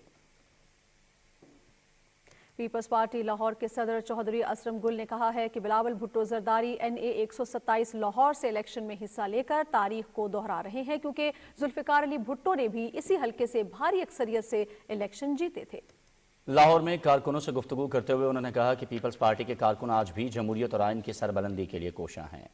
پیپلز پارٹی لاہور کے صدر چودھری اسرم گل نے کہا ہے کہ بلاول بھٹو زرداری NA 127 لاہور سے الیکشن میں حصہ لے کر تاریخ کو دہرا رہے ہیں، کیونکہ ذوالفقار علی بھٹو نے بھی اسی حلقے سے بھاری اکثریت سے الیکشن جیتے تھے۔ لاہور میں کارکنوں سے گفتگو کرتے ہوئے انہوں نے کہا کہ پیپلز پارٹی کے کارکن آج بھی جمہوریت اور آئین کی سربلندی کے لیے کوشاں ہیں۔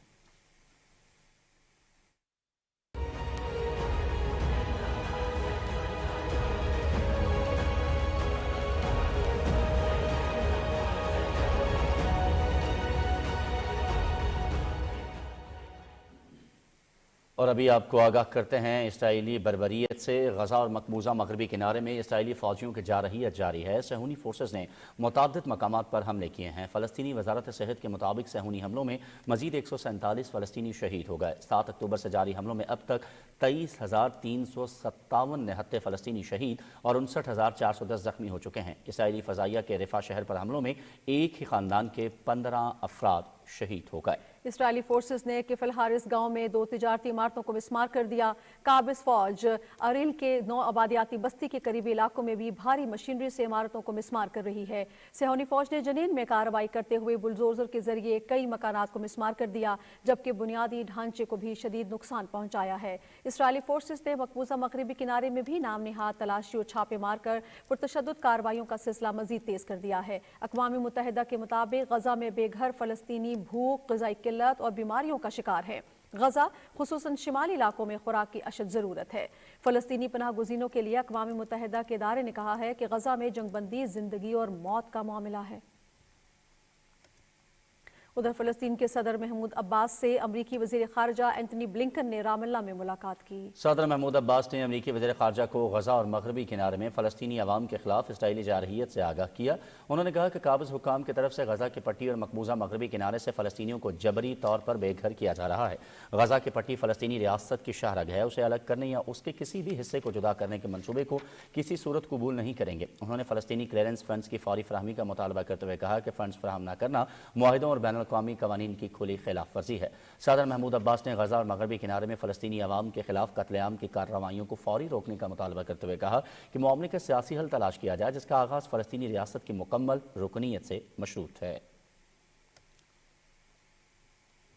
اور ابھی آپ کو آگاہ کرتے ہیں اسرائیلی بربریت سے۔ غزہ اور مقبوضہ مغربی کنارے میں اسرائیلی فوجیوں کی جارحیت جاری ہے۔ صہیونی فورسز نے متعدد مقامات پر حملے کیے ہیں۔ فلسطینی وزارت صحت کے مطابق صہیونی حملوں میں مزید 147 فلسطینی شہید ہو گئے۔ 7 اکتوبر سے جاری حملوں میں اب تک 23,357 نہتے فلسطینی شہید اور 59,410 زخمی ہو چکے ہیں۔ اسرائیلی فضائیہ کے رفح شہر پر حملوں میں ایک ہی خاندان کے 15 افراد شہید ہو گئے۔ اسرائیلی فورسز نے کفل حارس گاؤں میں 2 تجارتی عمارتوں کو مسمار کر دیا۔ قابض فوج اریل کے 9 آبادیاتی بستی کے قریبی علاقوں میں بھی بھاری مشینری سے عمارتوں کو مسمار کر رہی ہے۔ صہیونی فوج نے جنین میں کارروائی کرتے ہوئے بلڈوزر کے ذریعے کئی مکانات کو مسمار کر دیا، جبکہ بنیادی ڈھانچے کو بھی شدید نقصان پہنچایا ہے۔ اسرائیلی فورسز نے مقبوضہ مغربی کنارے میں بھی نام نہاد تلاشی اور چھاپے مار کر پرتشدد کارروائیوں کا سلسلہ مزید تیز کر دیا ہے۔ اقوام متحدہ کے مطابق غزہ میں بے گھر فلسطینی بھوک، غذائی قلت اور بیماریوں کا شکار ہے۔ غزہ خصوصاً شمالی علاقوں میں خوراک کی اشد ضرورت ہے۔ فلسطینی پناہ گزینوں کے لیے اقوام متحدہ کے ادارے نے کہا ہے کہ غزہ میں جنگ بندی زندگی اور موت کا معاملہ ہے۔ ادھر فلسطین کے صدر محمود عباس سے امریکی وزیر خارجہ اینتھنی بلنکن نے رام اللہ میں ملاقات کی۔ صدر محمود عباس نے امریکی وزیر خارجہ کو غزہ اور مغربی کنارے میں فلسطینی عوام کے خلاف اسرائیلی جارحیت سے آگاہ کیا۔ انہوں نے کہا کہ قابض حکام کی طرف سے غزہ کی پٹی اور مقبوضہ مغربی کنارے سے فلسطینیوں کو جبری طور پر بے گھر کیا جا رہا ہے۔ غزہ کی پٹی فلسطینی ریاست کی شاہرگ ہے، اسے الگ کرنے یا اس کے کسی بھی حصے کو جدا کرنے کے منصوبے کو کسی صورت قبول نہیں کریں گے۔ انہوں نے فلسطینی کلیئرنس فنڈز کی فوری فراہمی کا مطالبہ کرتے ہوئے کہا کہ فنڈز فراہم نہ کرنا معاہدوں اور بین الاقوامی قوانین کی کھلی خلاف ورزی ہے۔ صدر محمود عباس نے غزہ اور مغربی کنارے میں فلسطینی عوام کے خلاف قتل عام کی کارروائیوں کو فوری روکنے کا مطالبہ کرتے ہوئے کہا کہ معاملے کا سیاسی حل تلاش کیا جائے، جس کا آغاز فلسطینی ریاست کی مکمل رکنیت سے مشروط ہے۔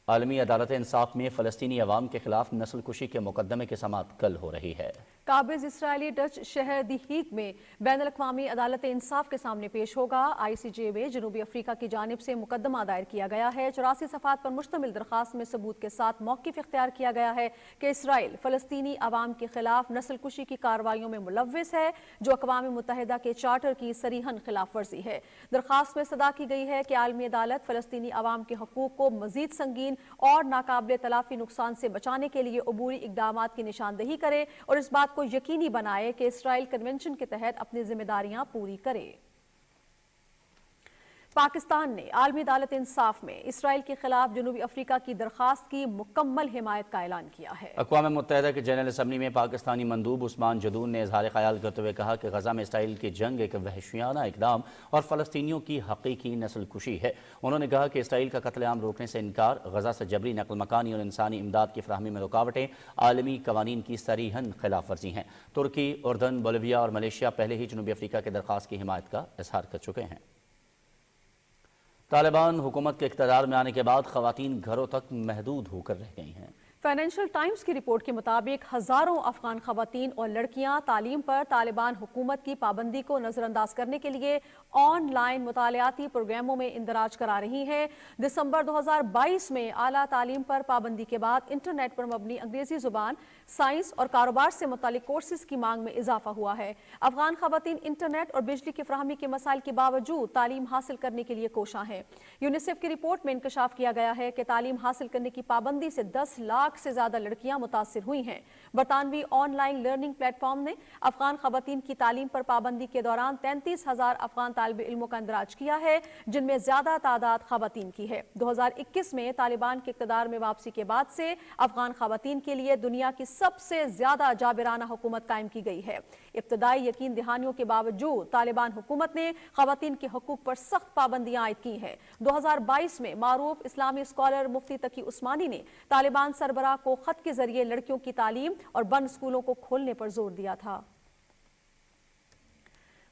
عالمی عدالت انصاف میں فلسطینی عوام کے خلاف نسل کشی کے مقدمے کی سماعت کل ہو رہی ہے۔ قابض اسرائیلی ڈچ شہر دی ہیگ میں بین الاقوامی عدالت انصاف کے سامنے پیش ہوگا۔ ICJ میں جنوبی افریقہ کی جانب سے مقدمہ دائر کیا گیا ہے۔ 84 صفحات پر مشتمل درخواست میں ثبوت کے ساتھ موقف اختیار کیا گیا ہے کہ اسرائیل فلسطینی عوام کے خلاف نسل کشی کی کارروائیوں میں ملوث ہے، جو اقوام متحدہ کے چارٹر کی صریحاً خلاف ورزی ہے۔ درخواست میں صدا کی گئی ہے کہ عالمی عدالت فلسطینی عوام کے حقوق کو مزید سنگین اور ناقابل تلافی نقصان سے بچانے کے لیے عبوری اقدامات کی نشاندہی کرے اور اس بات کو یقینی بنائے کہ اسرائیل کنونشن کے تحت اپنی ذمہ داریاں پوری کرے۔ پاکستان نے عالمی عدالت انصاف میں اسرائیل کے خلاف جنوبی افریقہ کی درخواست کی مکمل حمایت کا اعلان کیا ہے۔ اقوام متحدہ کے جنرل اسمبلی میں پاکستانی مندوب عثمان جدون نے اظہار خیال کرتے ہوئے کہا کہ غزہ میں اسرائیل کی جنگ ایک وحشیانہ اقدام اور فلسطینیوں کی حقیقی نسل کشی ہے۔ انہوں نے کہا کہ اسرائیل کا قتل عام روکنے سے انکار، غزہ سے جبری نقل مکانی اور انسانی امداد کی فراہمی میں رکاوٹیں عالمی قوانین کی صریحاً خلاف ورزی ہیں۔ ترکی، اردن، بولیویا اور ملیشیا پہلے ہی جنوبی افریقہ کے درخواست کی حمایت کا اظہار کر چکے ہیں۔ طالبان حکومت کے اقتدار میں آنے کے بعد خواتین گھروں تک محدود ہو کر رہ گئی ہیں۔ فائنینشل ٹائمز کی رپورٹ کے مطابق ہزاروں افغان خواتین اور لڑکیاں تعلیم پر طالبان حکومت کی پابندی کو نظر انداز کرنے کے لیے آن لائن مطالعاتی پروگراموں میں اندراج کرا رہی ہیں۔ دسمبر 2022 میں اعلیٰ تعلیم پر پابندی کے بعد انٹرنیٹ پر مبنی انگریزی زبان، سائنس اور کاروبار سے متعلق کورسز کی مانگ میں اضافہ ہوا ہے۔ افغان خواتین انٹرنیٹ اور بجلی کی فراہمی کے مسائل کے باوجود تعلیم حاصل کرنے کے لیے کوشاں ہیں۔ یونیسیف کی رپورٹ میں انکشاف کیا گیا ہے کہ تعلیم حاصل کرنے کی پابندی سے 10 لاکھ سے زیادہ لڑکیاں متاثر ہوئی ہیں۔ برطانوی on line learning plate form نے افغان خواتین کی تعلیم پر پابندی کے دوران 33,000 افغان طالب علموں کا اندراج کیا ہے، جن میں زیادہ تعداد خواتین کی ہے۔ 2021 میں طالبان کے اقتدار میں واپسی کے بعد سے افغان خواتین کے لیے دنیا کی سب سے زیادہ جابرانہ حکومت قائم کی گئی ہے۔ ابتدائی یقین دہانیوں کے باوجود طالبان حکومت نے خواتین کے حقوق پر سخت پابندیاں عائد کی ہیں۔ 2022 میں معروف اسلامی اسکالر مفتی تقی عثمانی نے طالبان سربراہ کو خط کے ذریعے لڑکیوں کی تعلیم اور بند اسکولوں کو کھولنے پر زور دیا تھا۔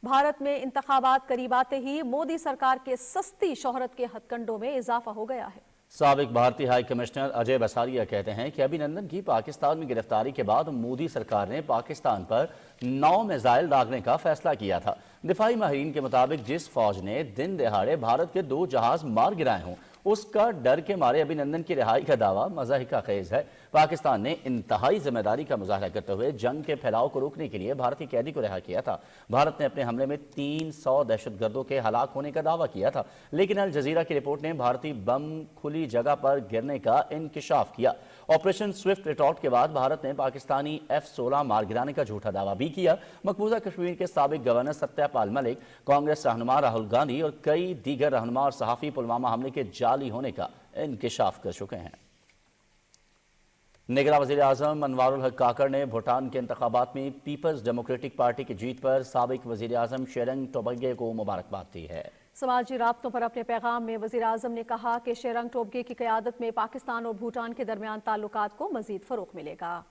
भारत में इंतखाबात करीब आते ही मोदी सरकार के सस्ती शोहरत के हथकंडों में इजाफा हो गया है। साबिक भारतीय हाई कमिश्नर अजय बसारिया कहते हैं कि अभिनंदन की पाकिस्तान में गिरफ्तारी के बाद मोदी सरकार ने पाकिस्तान पर 9 मिसाइल दागने का फैसला किया था। दिफाई माहिरीन के मुताबिक जिस फौज ने दिन दहाड़े भारत के 2 जहाज मार गिराए हों, उसका डर के मारे अभिनंदन की रिहाई का दावा मज़ाहिका खेज है। पाकिस्तान ने इंतहाई जिम्मेदारी का मुजाहरा करते हुए जंग के फैलाव को रोकने के लिए भारतीय कैदी को रिहा किया था। भारत ने अपने हमले में 300 दहशतगर्दों के हलाक होने का दावा किया था, लेकिन अल जजीरा की रिपोर्ट ने भारतीय बम खुली जगह पर गिरने का इंकिशाफ किया। ऑपरेशन स्विफ्ट रिटॉर्ट के बाद भारत ने पाकिस्तानी F-16 मार गिराने का झूठा दावा भी किया। मकबूजा कश्मीर के साबिक गवर्नर सत्यपाल मलिक, कांग्रेस रहनुमा राहुल गांधी और कई दीगर रहनुमा और सहाफ़ी पुलवामा हमले के जाली होने का इंकिशाफ कर चुके हैं। निगरान वज़ीर आज़म अनवारुल हक काकड़ ने भूटान के इंतखाबात में पीपल्स डेमोक्रेटिक पार्टी की जीत पर साबिक वज़ीर आज़म शेरंग टोबगे को मुबारकबाद दी है। समाजी राब्तों पर अपने पैगाम में वज़ीर आज़म ने कहा कि शेरंग टोबगे की क़यादत में पाकिस्तान और भूटान के दरमियान ताल्लुकात को मज़ीद फ़रोग़ मिलेगा।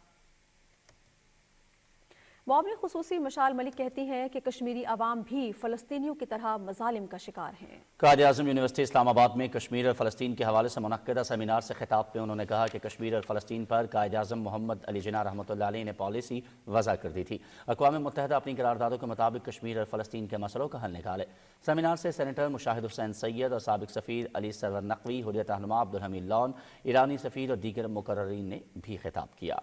मामले खुसूसी मशाल मलिक कहती हैं कि कश्मीरी अवाम भी फ़लस्तीनियों की तरह मज़ालिम का शिकार हैं। कायद-ए-आज़म यूनिवर्सिटी इस्लामाबाद में कश्मीर और फ़लस्तीन के हवाले से मुनक्किदा सेमिनार से खिताब में उन्होंने कहा कि कश्मीर और फ़लस्तीन पर कायद-ए-आज़म मोहम्मद अली जिन्ना रहमतुल्लाह अलैह ने पॉलिसी वज़ा कर दी थी। अक़वाम मुत्तहिदा अपनी करारदादों के मुताबिक कश्मीर और फ़लस्तीन के मसलों का हल निकाले। सेमिनार से सेनेटर मुशाहिद हुसैन सैयद और साबिक सफ़ीर अली सरवर नकवी, हुर्रियत रहनुमा अब्दुल हमीद लॉन, ईरानी सफ़ीर और दीगर मुकर्ररीन ने भी खिताब किया।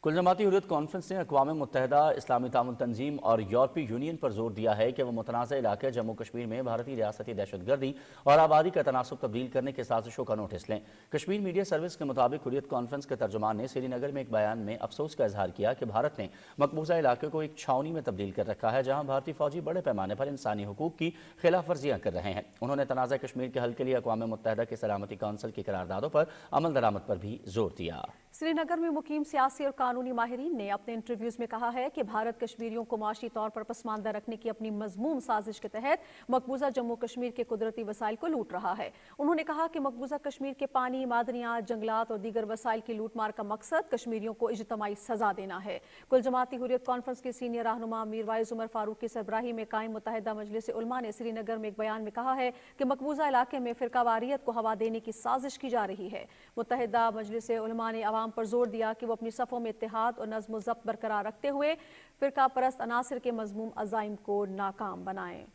कुल जमाती हुर्रियत कॉन्फ्रेंस ने अक़वाम मुत्तहिदा, इस्लामी ताउन तंजीम और यूरोपीय यूनियन पर जोर दिया है कि वह मुतनाज़ इलाके जम्मू कश्मीर में भारतीय रियासती दहशतगर्दी और आबादी का तनासुब तब्दील करने की साजिशों का नोटिस लें। कश्मीर मीडिया सर्विस के मुताबिक हुर्रियत कॉन्फ्रेंस के तर्जुमान ने श्रीनगर में एक बयान में अफसोस का इजहार किया कि भारत ने मकबूजा इलाके को एक छावनी में तब्दील कर रखा है, जहाँ भारतीय फौजी बड़े पैमाने पर इंसानी हुकूक की खिलाफ वर्जियाँ कर रहे हैं। उन्होंने तनाज़ा कश्मीर के हल के लिए अक़वाम मुत्तहिदा की सलामती कौंसिल की करारदादों पर अमल दरामद पर भी जोर दिया। श्रीनगर में मुकीम सियासी और कानूनी माहिरीन ने अपने इंटरव्यूज में कहा है कि भारत कश्मीरियों को माशी तौर पर पसमानदा रखने की अपनी मजमूम साजिश के तहत मकबूजा जम्मू कश्मीर के कुदरती वसाइल को लूट रहा है। उन्होंने कहा कि मकबूजा कश्मीर के पानी, मादनियात, जंगलात और दीगर वसाइल की लूट मार का मकसद कश्मीरियों को इज्तमाई सजा देना है। कुल जमाती हुर्रियत कॉन्फ्रेंस के सीनियर रहनुमा मीरवाइज उमर फारूक की सरबराही में कायम मुत्तहिदा मजलिस उलमा ने श्रीनगर में एक बयान में कहा है कि मकबूजा इलाके में फिरकावारियत को हवा देने की साजिश की जा रही है। मुत्तहिदा मजलिस उलमा ने अवाम पर जोर दिया कि वो अपनी सफ़ों में इत्तेहाद और नज़्म ज़ब्त बरकरार रखते हुए फिरका परस्त अनासिर के मज़मूम अज़ाइम को नाकाम बनाएं।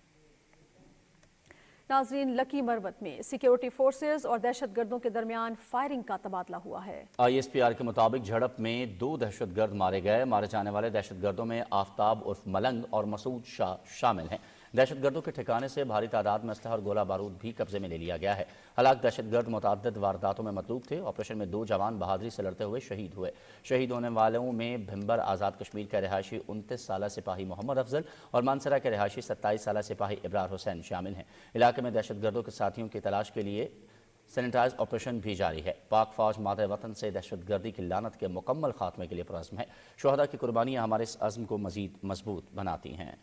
नाज़रीन, लकी मरवत में सिक्योरिटी फोर्सेस और दहशतगर्दों के दरमियान फायरिंग का तबादला हुआ है। ISPR के मुताबिक झड़प में 2 दहशतगर्द मारे गए। मारे जाने वाले दहशतगर्दों में आफ्ताब उर्फ मलंग और मसूद शाह शामिल हैं। दहशतगर्दों के ठिकाने से भारी तादाद में असलहा और गोला बारूद भी कब्जे में ले लिया गया है। हलाक दहशतगर्द मुतअद्दिद वारदातों में मतलूब थे। ऑपरेशन में 2 जवान बहादुरी से लड़ते हुए शहीद हुए। शहीद होने वालों में भिम्बर आज़ाद कश्मीर का रिहायशी 29 साला सिपाही मोहम्मद अफजल और मानसरा के रिहायशी 27 साला सिपाही इब्रार हुसैन शामिल हैं। इलाके में दहशतगर्दों के साथियों की तलाश के लिए सैनिटाइज ऑपरेशन भी जारी है। पाक फौज मादे वतन से दहशतगर्दी की लानत के मुकम्मल खात्मे के लिए पुरअज़्म है। शुहदा की कुर्बानियाँ हमारे इस अज़्म को मज़ीद मजबूत बनाती हैं।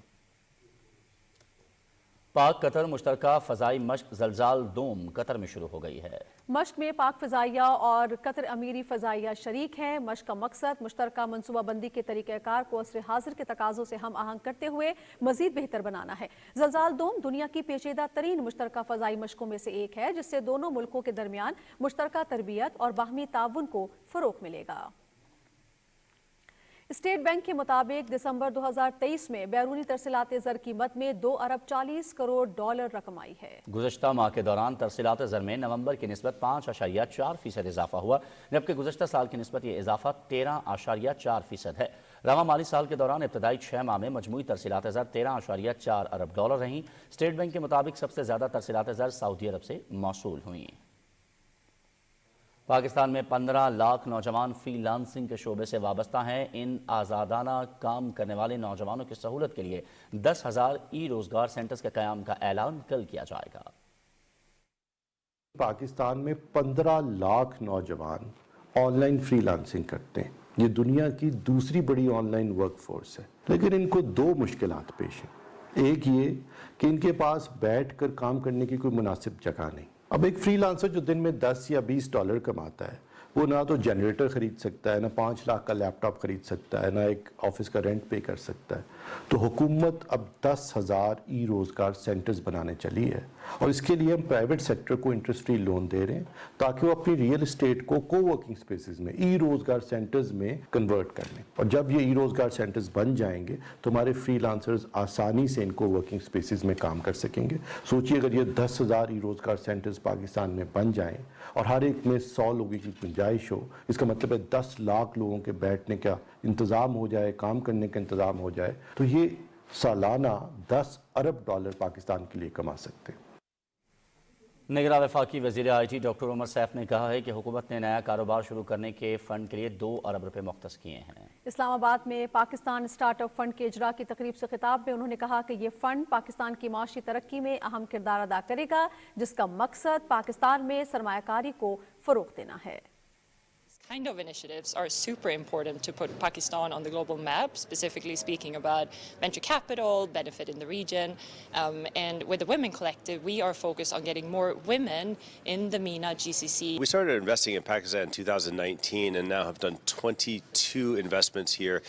पाक कतर मुश्तरका फ़ज़ाई मश्क ज़लज़ाल दोम कतर में शुरू हो गई है। मश्क में पाक फ़ज़ाइया और कतर अमीरी फ़ज़ाइया शरीक हैं। मश्क का मकसद मुश्तरका मनसूबाबंदी के तरीक़ाकार को असर हाजिर के तकाज़ों से हम आहंग करते हुए मज़ीद बेहतर बनाना है। ज़लज़ाल दोम दुनिया की पेचीदा तरीन मुश्तरका फ़ज़ाई मश्कों में से एक है, जिससे दोनों मुल्कों के दरमियान मुश्तरका तरबियत और बाहमी ताउन को फ़रोग़ मिलेगा। स्टेट बैंक के मुताबिक दिसंबर 2023 में बैरूनी तरसीलात ज़र कीमत में 2 अरब 40 करोड़ डॉलर रकम आई है। गुज़श्ता माह के दौरान तरसीलात ज़र में नवंबर की निस्बत 5.4% इजाफा हुआ, जबकि गुज़श्ता साल की निस्बत ये इजाफा 13.4% है। रवा माली साल के दौरान इब्तदाई 6 माह में मजमूई तरसीलात ज़र 13.4 अरब डॉलर रहीं। स्टेट बैंक के मुताबिक सबसे ज़्यादा तरसीलात ज़र सऊदी अरब से मौसूल हुई। पाकिस्तान में 15 लाख नौजवान फ्रीलांसिंग के शोबे से वाबस्ता हैं। इन आज़ादाना काम करने वाले नौजवानों की सहूलत के लिए 10,000 ई रोजगार सेंटर्स के क़याम का ऐलान कल किया जाएगा। पाकिस्तान में 15 लाख नौजवान ऑनलाइन फ्रीलांसिंग करते हैं। ये दुनिया की दूसरी बड़ी ऑनलाइन वर्कफोर्स है, लेकिन इनको 2 मुश्किलात पेश हैं। एक ये कि इनके पास बैठकर काम करने की कोई मुनासिब जगह नहीं। अब एक फ्रीलांसर जो दिन में 10 या 20 डॉलर कमाता है, वो ना तो जनरेटर खरीद सकता है, ना 5 लाख का लैपटॉप खरीद सकता है, ना एक ऑफिस का रेंट पे कर सकता है। तो हुकूमत अब 10,000 ई रोज़गार सेंटर्स बनाने चली है और इसके लिए हम प्राइवेट सेक्टर को इंटरेस्ट फ्री लोन दे रहे हैं ताकि वो अपनी रियल एस्टेट को कोवर्किंग स्पेसेस में ई रोज़गार सेंटर्स में कन्वर्ट कर लें। और जब ये ई रोज़गार सेंटर्स बन जाएंगे तो हमारे फ्रीलांसर्स आसानी से इन कोवर्किंग स्पेसेस में काम कर सकेंगे। सोचिए अगर ये 10,000 ई रोज़गार सेंटर्स पाकिस्तान में बन जाएं और हर एक में 100 लोगों की गुंजाइश हो, इसका मतलब है 10 लाख लोगों के बैठने का इंतज़ाम हो जाए, काम करने का इंतज़ाम हो जाए, तो ये सालाना 10 अरब डॉलर पाकिस्तान के लिए कमा सकते हैं। निगरान वफाकी वज़ीर IT डॉक्टर उमर सैफ ने कहा है कि हुकूमत ने नया कारोबार शुरू करने के फ़ंड के लिए 2 अरब रुपए मुख्तस किए हैं। इस्लामाबाद में पाकिस्तान स्टार्टअप फ़ंड के इजरा की तकरीब से खिताब में उन्होंने कहा कि ये फ़ंड पाकिस्तान की माशी तरक्की में अहम किरदार अदा करेगा, जिसका मकसद पाकिस्तान में सरमायाकारी को फ़रोग़ देना है। Kind of initiatives are super important to put Pakistan on the global map, specifically speaking about venture capital, benefit in the region, and with the Women Collective, we are focused on getting more women in the MENA GCC. We started investing in Pakistan in 2019 and now have done 22 investments here.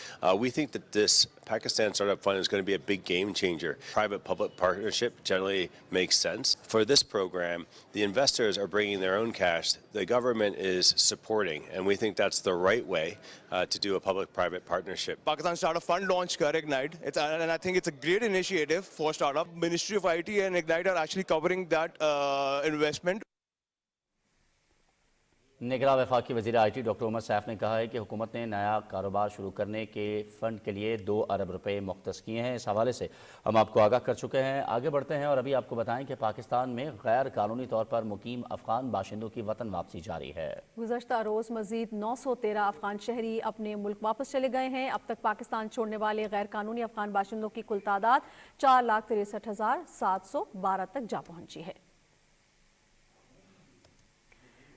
We think that this Pakistan Startup Fund is going to be a big game changer. Private-public partnership generally makes sense. For this program, the investors are bringing their own cash. The government is supporting, and we think that's the right way to do a public-private partnership. Pakistan Startup Fund launched Ignite, and I think it's a great initiative for startup. Ministry of IT and Ignite are actually covering that investment. निगरान वफाकी वज़ीर IT doctor Umar Saif ने कहा है कि हुकूमत ने नया कारोबार शुरू करने के फ़ंड के लिए 2 अरब रुपए मुख्तस किए हैं। इस हवाले से हम आपको आगाह कर चुके हैं। आगे बढ़ते हैं और अभी आपको बताएं कि पाकिस्तान में गैर कानूनी तौर पर मुकीम अफ़गान बाशिंदों की वतन वापसी जारी है। गुज़श्ता रोज़ मज़ीद 913 अफ़गान शहरी अपने मुल्क वापस चले गए हैं। अब तक पाकिस्तान छोड़ने वाले गैर कानूनी अफ़गान बाशिंदों की कुल तादाद 4,63,712 तक जा पहुंची है।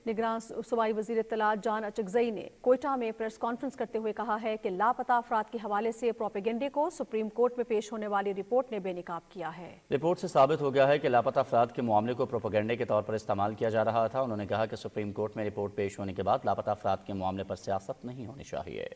निगरान सूबाई वज़ीर इत्तलात जान अचकज़ई ने कोयटा में प्रेस कॉन्फ्रेंस करते हुए कहा है कि लापता अफराद के हवाले से प्रोपेगेंडे को सुप्रीम कोर्ट में पेश होने वाली रिपोर्ट ने बेनकाब किया है। रिपोर्ट से साबित हो गया है कि लापता अफराद के मामले को प्रोपेगेंडे के तौर पर इस्तेमाल किया जा रहा था। उन्होंने कहा कि सुप्रीम कोर्ट में रिपोर्ट पेश होने के बाद लापता अफराद के मामले पर सियासत नहीं होनी चाहिए।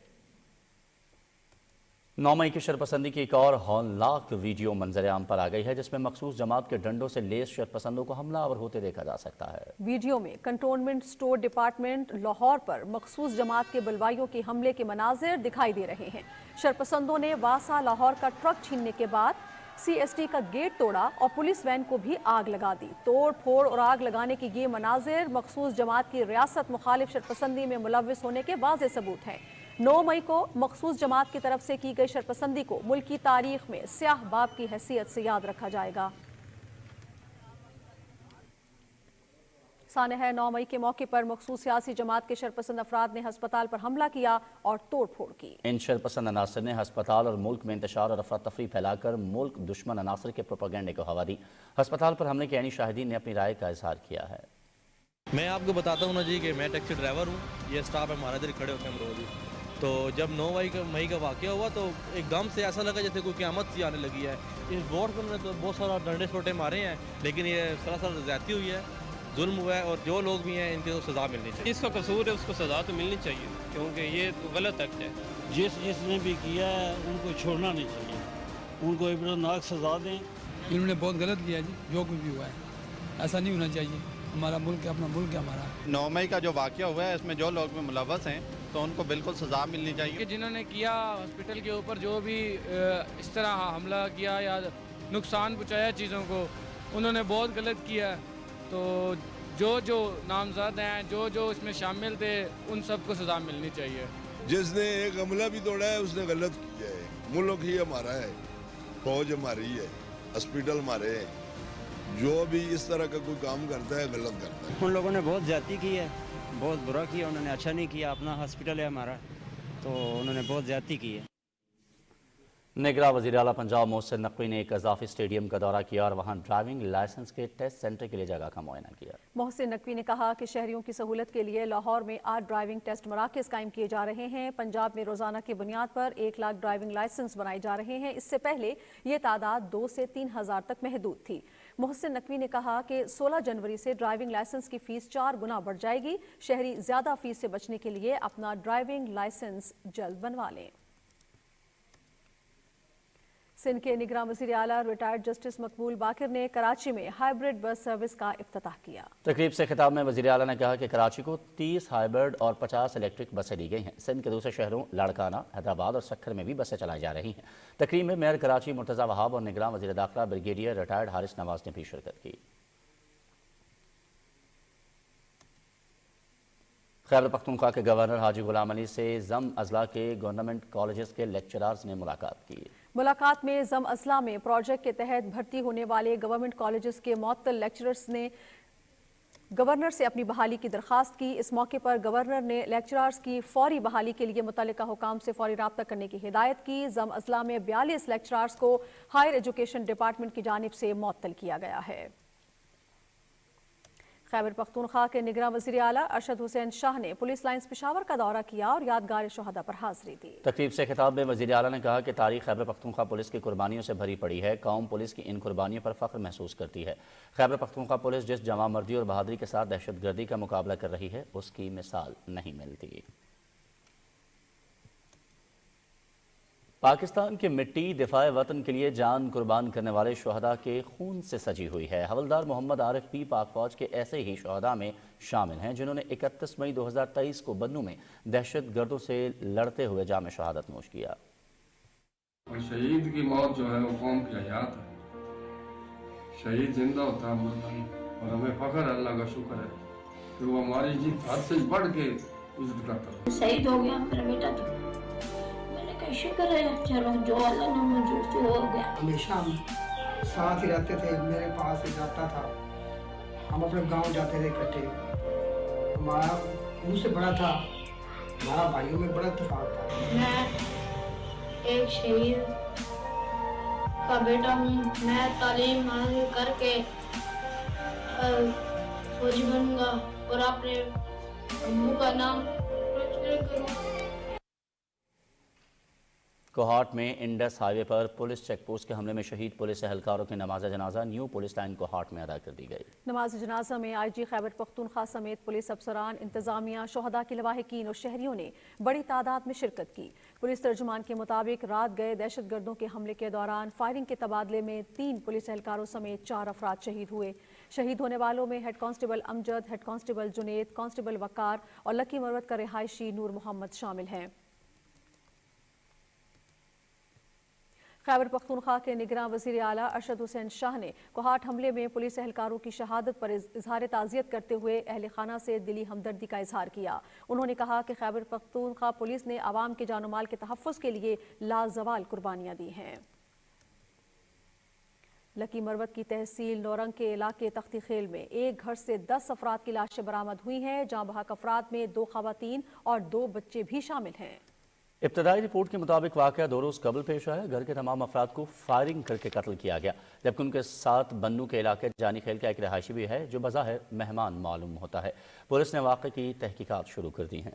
9 मई की शरपसंदी की एक और हौलनाक वीडियो मंजर आम पर आ गई है, जिसमें मखसूस जमात के डंडों से लेस शरपसंदों को हमलावर होते देखा जा सकता है। वीडियो में कंटोनमेंट स्टोर डिपार्टमेंट लाहौर पर मखसूस जमात के बलवाइयों के हमले के मनाजिर दिखाई दे रहे हैं। शरपसंदों ने वासा लाहौर का ट्रक छीनने के बाद CST का गेट तोड़ा और पुलिस वैन को भी आग लगा दी। तोड़ फोड़ और आग लगाने की ये मनाजिर मखसूस जमात की रियासत मुखालिफ शरपसंदी में मुलव्विस होने के वाज़े सबूत हैं। 9 मई को मखसूस जमात की तरफ से की गई शरपसंदी को मुल्क की तारीख में स्याह बाब की हैसियत से याद रखा जाएगा। सानह 9 मई के मौके पर मखसूस सियासी जमात के शरपसंद अफराद ने हस्पताल पर हमला किया और तोड़ फोड़ की। इन शरपसंद अनासर ने हस्पताल और मुल्क में इंतशार और अफरा तफरी फैलाकर मुल्क दुश्मन अनासर के प्रोपेगेंडे को हवा दी। हस्पताल पर हमले के यानी शाहिदीन ने अपनी राय का इजहार किया है। मैं आपको बताता हूँ ना जी कि मैं टैक्सी ड्राइवर हूँ, ये स्टाफ है हमारे इधर खड़े होते हैं रोज। तो जब 9 मई का वाक़या हुआ तो एकदम से ऐसा लगा जैसे कोई क़यामत सी आने लगी है। इस बोर्ड पर तो बहुत सारा डंडे छोटे मारे हैं, लेकिन ये सरासर ज़्यादती हुई है, जुल्म हुआ है और जो लोग भी हैं इनको सज़ा मिलनी चाहिए। जिसका कसूर है उसको सज़ा तो मिलनी चाहिए, क्योंकि ये गलत एक्ट है। जिसने भी किया है उनको छोड़ना नहीं चाहिए, उनको इबरतनाक सज़ा दें। इन्होंने बहुत गलत किया जी, जो कुछ भी हुआ है ऐसा नहीं होना चाहिए। हमारा मुल्क है, अपना मुल्क है हमारा। 9 मई का जो वाक़या हुआ है इसमें जो लोग भी मुलव्वस हैं तो उनको बिल्कुल सज़ा मिलनी चाहिए। कि जिन्होंने किया हॉस्पिटल के ऊपर जो भी इस तरह हमला किया या नुकसान पहुँचाया चीज़ों को, उन्होंने बहुत गलत किया। तो जो नामजद हैं, जो इसमें शामिल थे, उन सबको सज़ा मिलनी चाहिए। जिसने एक हमला भी तोड़ा है उसने गलत किया है। मुल्क ही हमारा है, फौज हमारी है, हॉस्पिटल हमारे हैं। जो भी इस तरह का कोई काम करता है गलत करता है। उन लोगों ने बहुत ज्यादती की है, बहुत बुरा किया, उन्होंने अच्छा नहीं किया। अपना हॉस्पिटल है हमारा, तो उन्होंने बहुत ज्यादती की है। निगरां वज़ीर आला पंजाब मोहसिन नकवी ने एक इजाफी स्टेडियम का दौरा किया और वहां ड्राइविंग लाइसेंस के टेस्ट सेंटर के लिए जगह का मुआयना किया। मोहसिन नकवी ने कहा कि शहरियों की सहूलत के लिए लाहौर में 8 ड्राइविंग टेस्ट मराकज़ कायम किए जा रहे हैं। पंजाब में रोजाना की बुनियाद पर 1 लाख ड्राइविंग लाइसेंस बनाए जा रहे हैं। इससे पहले ये तादाद 2 से 3 हज़ार तक महदूद थी। मोहसिन नकवी ने कहा कि 16 जनवरी से ड्राइविंग लाइसेंस की फीस 4 गुना बढ़ जाएगी। शहरी ज्यादा फीस से बचने के लिए अपना ड्राइविंग लाइसेंस जल्द बनवा लें। सिंध के निगरान वज़ीर आला रिटायर्ड जस्टिस मकबूल बाकिर ने कराची में हाइब्रिड बस सर्विस का इफ्तिताह किया। तकरीब से खिताब में वज़ीर आला ने कहा कि कराची को 30 हाइब्रिड और 50 इलेक्ट्रिक बसें दी गई हैं। सिंध के दूसरे शहरों लाड़काना, हैदराबाद और सक्खर में भी बसें चलाई जा रही हैं। तकरीब में मेयर कराची मुर्तज़ा वहाब और निगरान वज़ीर दाखिला ब्रिगेडियर रिटायर्ड हारिस नवाज ने भी शिरकत की। खैबर पख्तूनख्वा के गवर्नर हाजी गुलाम अली से जम अजला के गवर्नमेंट कॉलेजेस के लेक्चरर्स ने मुलाकात की। मुलाकात में जम अजला में प्रोजेक्ट के तहत भर्ती होने वाले गवर्नमेंट कॉलेजेस के मुअत्तल लेक्चरर्स ने गवर्नर से अपनी बहाली की दरख्वास्त की। इस मौके पर गवर्नर ने लेक्चरर्स की फौरी बहाली के लिए मुतल्लिका हुकाम से फौरी राब्ता करने की हिदायत की। जम अजला में 42 लेक्चरर्स को हायर एजुकेशन डिपार्टमेंट की जानिब से मुअत्तल किया गया है। खैबर पख्तूनख्वा के निगरान वज़ीर आला अरशद हुसैन शाह ने पुलिस लाइन्स पेशावर का दौरा किया और यादगार शहादा पर हाजिरी दी। तकरीब से खिताब में वज़ीर आला ने कहा कि तारीख़ खैबर पख्तूनख्वा पुलिस की कुर्बानियों से भरी पड़ी है। कौम पुलिस की इन कुर्बानियों पर फ़ख्र महसूस करती है। खैबर पख्तूनख्वा पुलिस जिस जवामर्दी और बहादुरी के साथ दहशतगर्दी का मुकाबला कर रही है उसकी मिसाल नहीं मिलती। पाकिस्तान की मिट्टी दिफाए वतन के लिए जान कुर्बान करने वाले शहदा के खून से सजी हुई है। हवलदार मोहम्मद आरिफ भी पाक फौज के ऐसे ही शहदा में शामिल हैं जिन्होंने 31 मई 2023 को बन्नू में दहशत गर्दों से लड़ते हुए जाम शहादत नोश किया। और शहीद की मौत जो है वो कौम की हयात है। शहीद जिंदा होता है मुर्दा नहीं। और हमें फख्र है, अल्लाह का शुक्र है कि वो हमारी जीत हद से बढ़ के इज्जत करता है। शहीद हो गया मेरा बेटा, तो शुक्र है, चलो जो अल्लाह ने मंजूर तो हो गया। हमेशा हम साथ ही रहते थे, मेरे पास ही जाता था, हम अपने गांव जाते थे इकट्ठे। हमारा उनसे बड़ा था, हमारा भाइयों में बड़ा इत्तेफाक था। मैं एक शहीद का बेटा हूँ। मैं तालीम हासिल करके फौजी बनूंगा और अपने अम्मू का नाम रोशन करूँगा। कोहाट में इंडस हाईवे पर पुलिस चेक पोस्ट के हमले में शहीद पुलिस एहलकारों की नमाज जनाजा न्यू पुलिस लाइन कोहाट में अदा कर दी गई। नमाज जनाजा में IG खैबर पख्तूनख्वा समेत पुलिस अफसरान, इंतजामिया, शहदा के लवाहिकीन और शहरियों ने बड़ी तादाद में शिरकत की। पुलिस तर्जुमान के मुताबिक रात गए दहशत गर्दों के हमले के दौरान फायरिंग के तबादले में 3 पुलिस एहलकारों समेत 4 अफराद शहीद हुए। शहीद होने वालों में head constable Amjad, head constable Junaid, constable Waqar और लकी मरवत का रिहायशी नूर मोहम्मद शामिल हैं। खैबर पख्तूनख्वा के निगरान वज़ीर आला अरशद हुसैन शाह ने कोहाट हमले में पुलिस एहलकारों की शहादत पर इजहार ताज़ियत करते हुए अहले खाना से दिली हमदर्दी का इजहार किया। उन्होंने कहा कि खैबर पख्तूनख्वा पुलिस ने आवाम के जान माल के तहफ़्फ़ुज़ के लिए लाजवाल कुर्बानियाँ दी हैं। लकी मरवत की तहसील नौरंग के इलाके तख्ती खेल में एक घर से 10 अफराद की लाशें बरामद हुई हैं। जाँ बहक अफराद में 2 ख़वातीन और 2 बच्चे भी शामिल हैं। इब्तदाई रिपोर्ट के मुताबिक वाक़या 2 रोज़ कबल पेश आया। घर के तमाम अफराद को फायरिंग करके कत्ल किया गया, जबकि उनके साथ बन्नू के इलाके जानी खेल का एक रहायशी भी है जो बज़ाहिर मेहमान मालूम होता है। पुलिस ने वाक़े की तहकीकात शुरू कर दी हैं।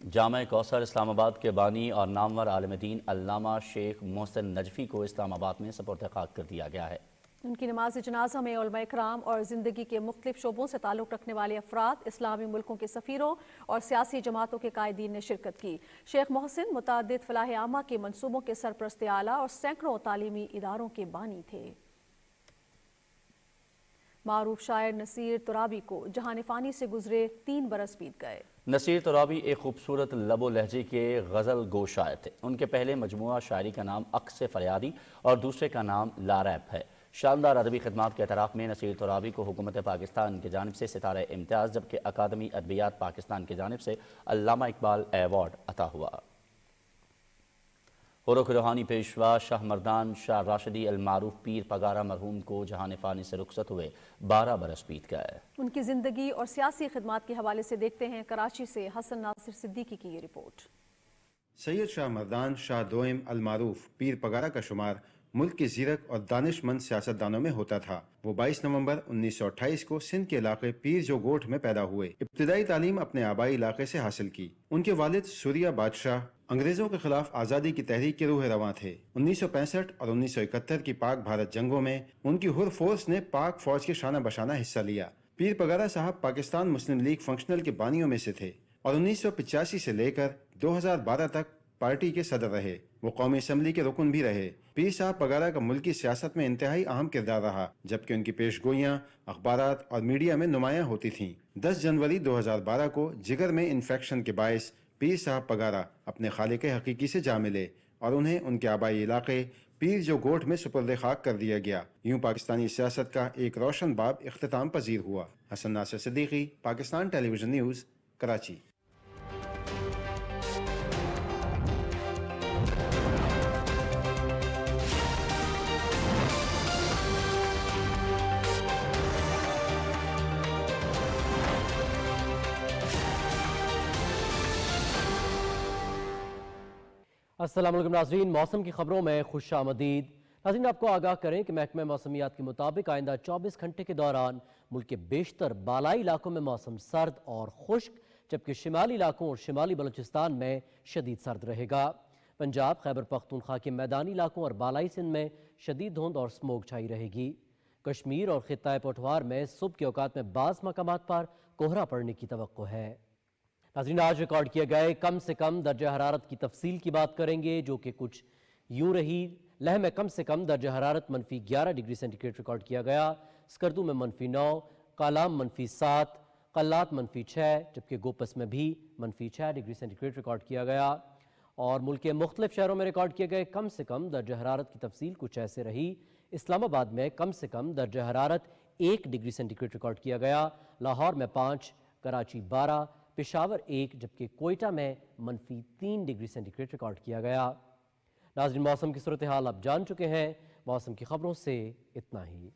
जामा कौसर इस्लामाबाद के बानी और नामवर आलिम दीन अल्लामा शेख मोहसिन नजफी को इस्लामाबाद में सपुर्द खाक कर दिया गया है। उनकी नमाज जनाजा में उलमा इकराम और ज़िंदगी के मुख्तलिफ शोबों से ताल्लुक़ रखने वाले अफराद, इस्लामी मुल्कों के सफ़ीरों और सियासी जमातों के कायदीन ने शिरकत की। शेख मोहसिन मुतादिद फलाह आमा के मनसूबों के सरपरस्त आला और सैकड़ों तालीमी इदारों के बानी थे। मारूफ शायर नसीर तुराबी को जहान फ़ानी से गुजरे 3 बरस बीत गए। नसीर तुराबी एक खूबसूरत लबो लहजे के गज़ल गो शायर थे। उनके पहले मजमुआ शायरी का नाम अक्स फरियादी और दूसरे का नाम लारैप है। शानदार अदबी खिदमात के एतराफ़ में नसीर तुराबी को हुकूमत पाकिस्तान की जानिब से सितारा इम्तियाज़, जबकि अकादमी अदबियात पाकिस्तान की जानिब से अल्लामा इकबाल अवार्ड अता हुआ। हुरुख रूहानी पेशवा शाह मर्दान शाह राशिदी अल मारूफ पीर पगारा मरहूम को जहान फ़ानी से रुखसत हुए 12 बरस बीत गए। उनकी ज़िंदगी और सियासी खिदमात के हवाले से देखते हैं कराची से हसन नासिर सिद्दीकी की ये रिपोर्ट। سید شاہ مردان شاہ دوئم المعروف پیر پگارا کا شمار ملک کے زیرک اور دانش مند سیاستدانوں میں ہوتا تھا۔ وہ 22 نومبر 1928 کو سندھ کے علاقے پیر جو گوٹھ میں پیدا ہوئے۔ ابتدائی تعلیم اپنے آبائی علاقے سے حاصل کی۔ ان کے والد سوریہ بادشاہ انگریزوں کے خلاف آزادی کی تحریک کے روح رواں تھے۔ 1965 اور 1971 کی پاک بھارت جنگوں میں ان کی حر فورس نے پاک فوج کے شانہ بشانہ حصہ لیا۔ پیر پگارا صاحب پاکستان مسلم لیگ فنکشنل کے بانیوں میں سے تھے اور 1985 سے لے کر 2012 تک پارٹی کے صدر رہے۔ وہ قومی اسمبلی کے رکن بھی رہے۔ پیر صاحب پگارا کا ملکی سیاست میں انتہائی اہم کردار رہا، جبکہ ان کی پیش گوئیاں اخبارات اور میڈیا میں نمایاں ہوتی تھیں۔ 10 جنوری 2012 کو جگر میں انفیکشن کے باعث پیر صاحب پگارا اپنے خالق حقیقی سے جا ملے اور انہیں ان کے آبائی علاقے پیر جو گوٹھ میں سپرد خاک کر دیا گیا۔ یوں پاکستانی سیاست کا ایک روشن باب اختتام پذیر ہوا۔ حسن ناصر صدیقی، پاکستان ٹیلی ویژن نیوز، کراچی۔ السلام علیکم ناظرین، موسم کی خبروں میں خوش آمدید۔ ناظرین، آپ کو آگاہ کریں کہ محکمہ موسمیات کے مطابق آئندہ 24 گھنٹے کے دوران ملک کے بیشتر بالائی علاقوں میں موسم سرد اور خشک، جبکہ شمالی علاقوں اور شمالی بلوچستان میں شدید سرد رہے گا۔ پنجاب، خیبر پختونخوا کے میدانی علاقوں اور بالائی سندھ میں شدید دھند اور سموگ چھائی رہے گی۔ کشمیر اور خطہ پٹوار میں صبح کے اوقات میں بعض مقامات پر کوہرا پڑنے کی توقع ہے۔ ناظرین، آج ریکارڈ کیے گئے کم سے کم درجہ حرارت کی تفصیل کی بات کریں گے، جو کہ کچھ یوں رہی۔ لہ میں کم سے کم درجہ حرارت -11 ڈگری سینٹی گریڈ ریکارڈ کیا گیا، سکردو میں -9، کالام -7، قلات -6، جبکہ گوپس میں بھی -6 ڈگری سینٹی گریڈ ریکارڈ کیا گیا۔ اور ملک کے مختلف شہروں میں ریکارڈ کیے گئے کم سے کم درجہ حرارت کی تفصیل کچھ ایسے رہی۔ اسلام آباد میں کم سے کم درجہ حرارت 1 ڈگری سینٹی گریڈ ریکارڈ کیا گیا، لاہور میں 5، کراچی 12، پشاور 1، جبکہ کوئٹہ میں -3 ڈگری سینٹی گریڈ ریکارڈ کیا گیا۔ ناظرین، موسم کی صورتحال آپ جان چکے ہیں۔ موسم کی خبروں سے اتنا ہی۔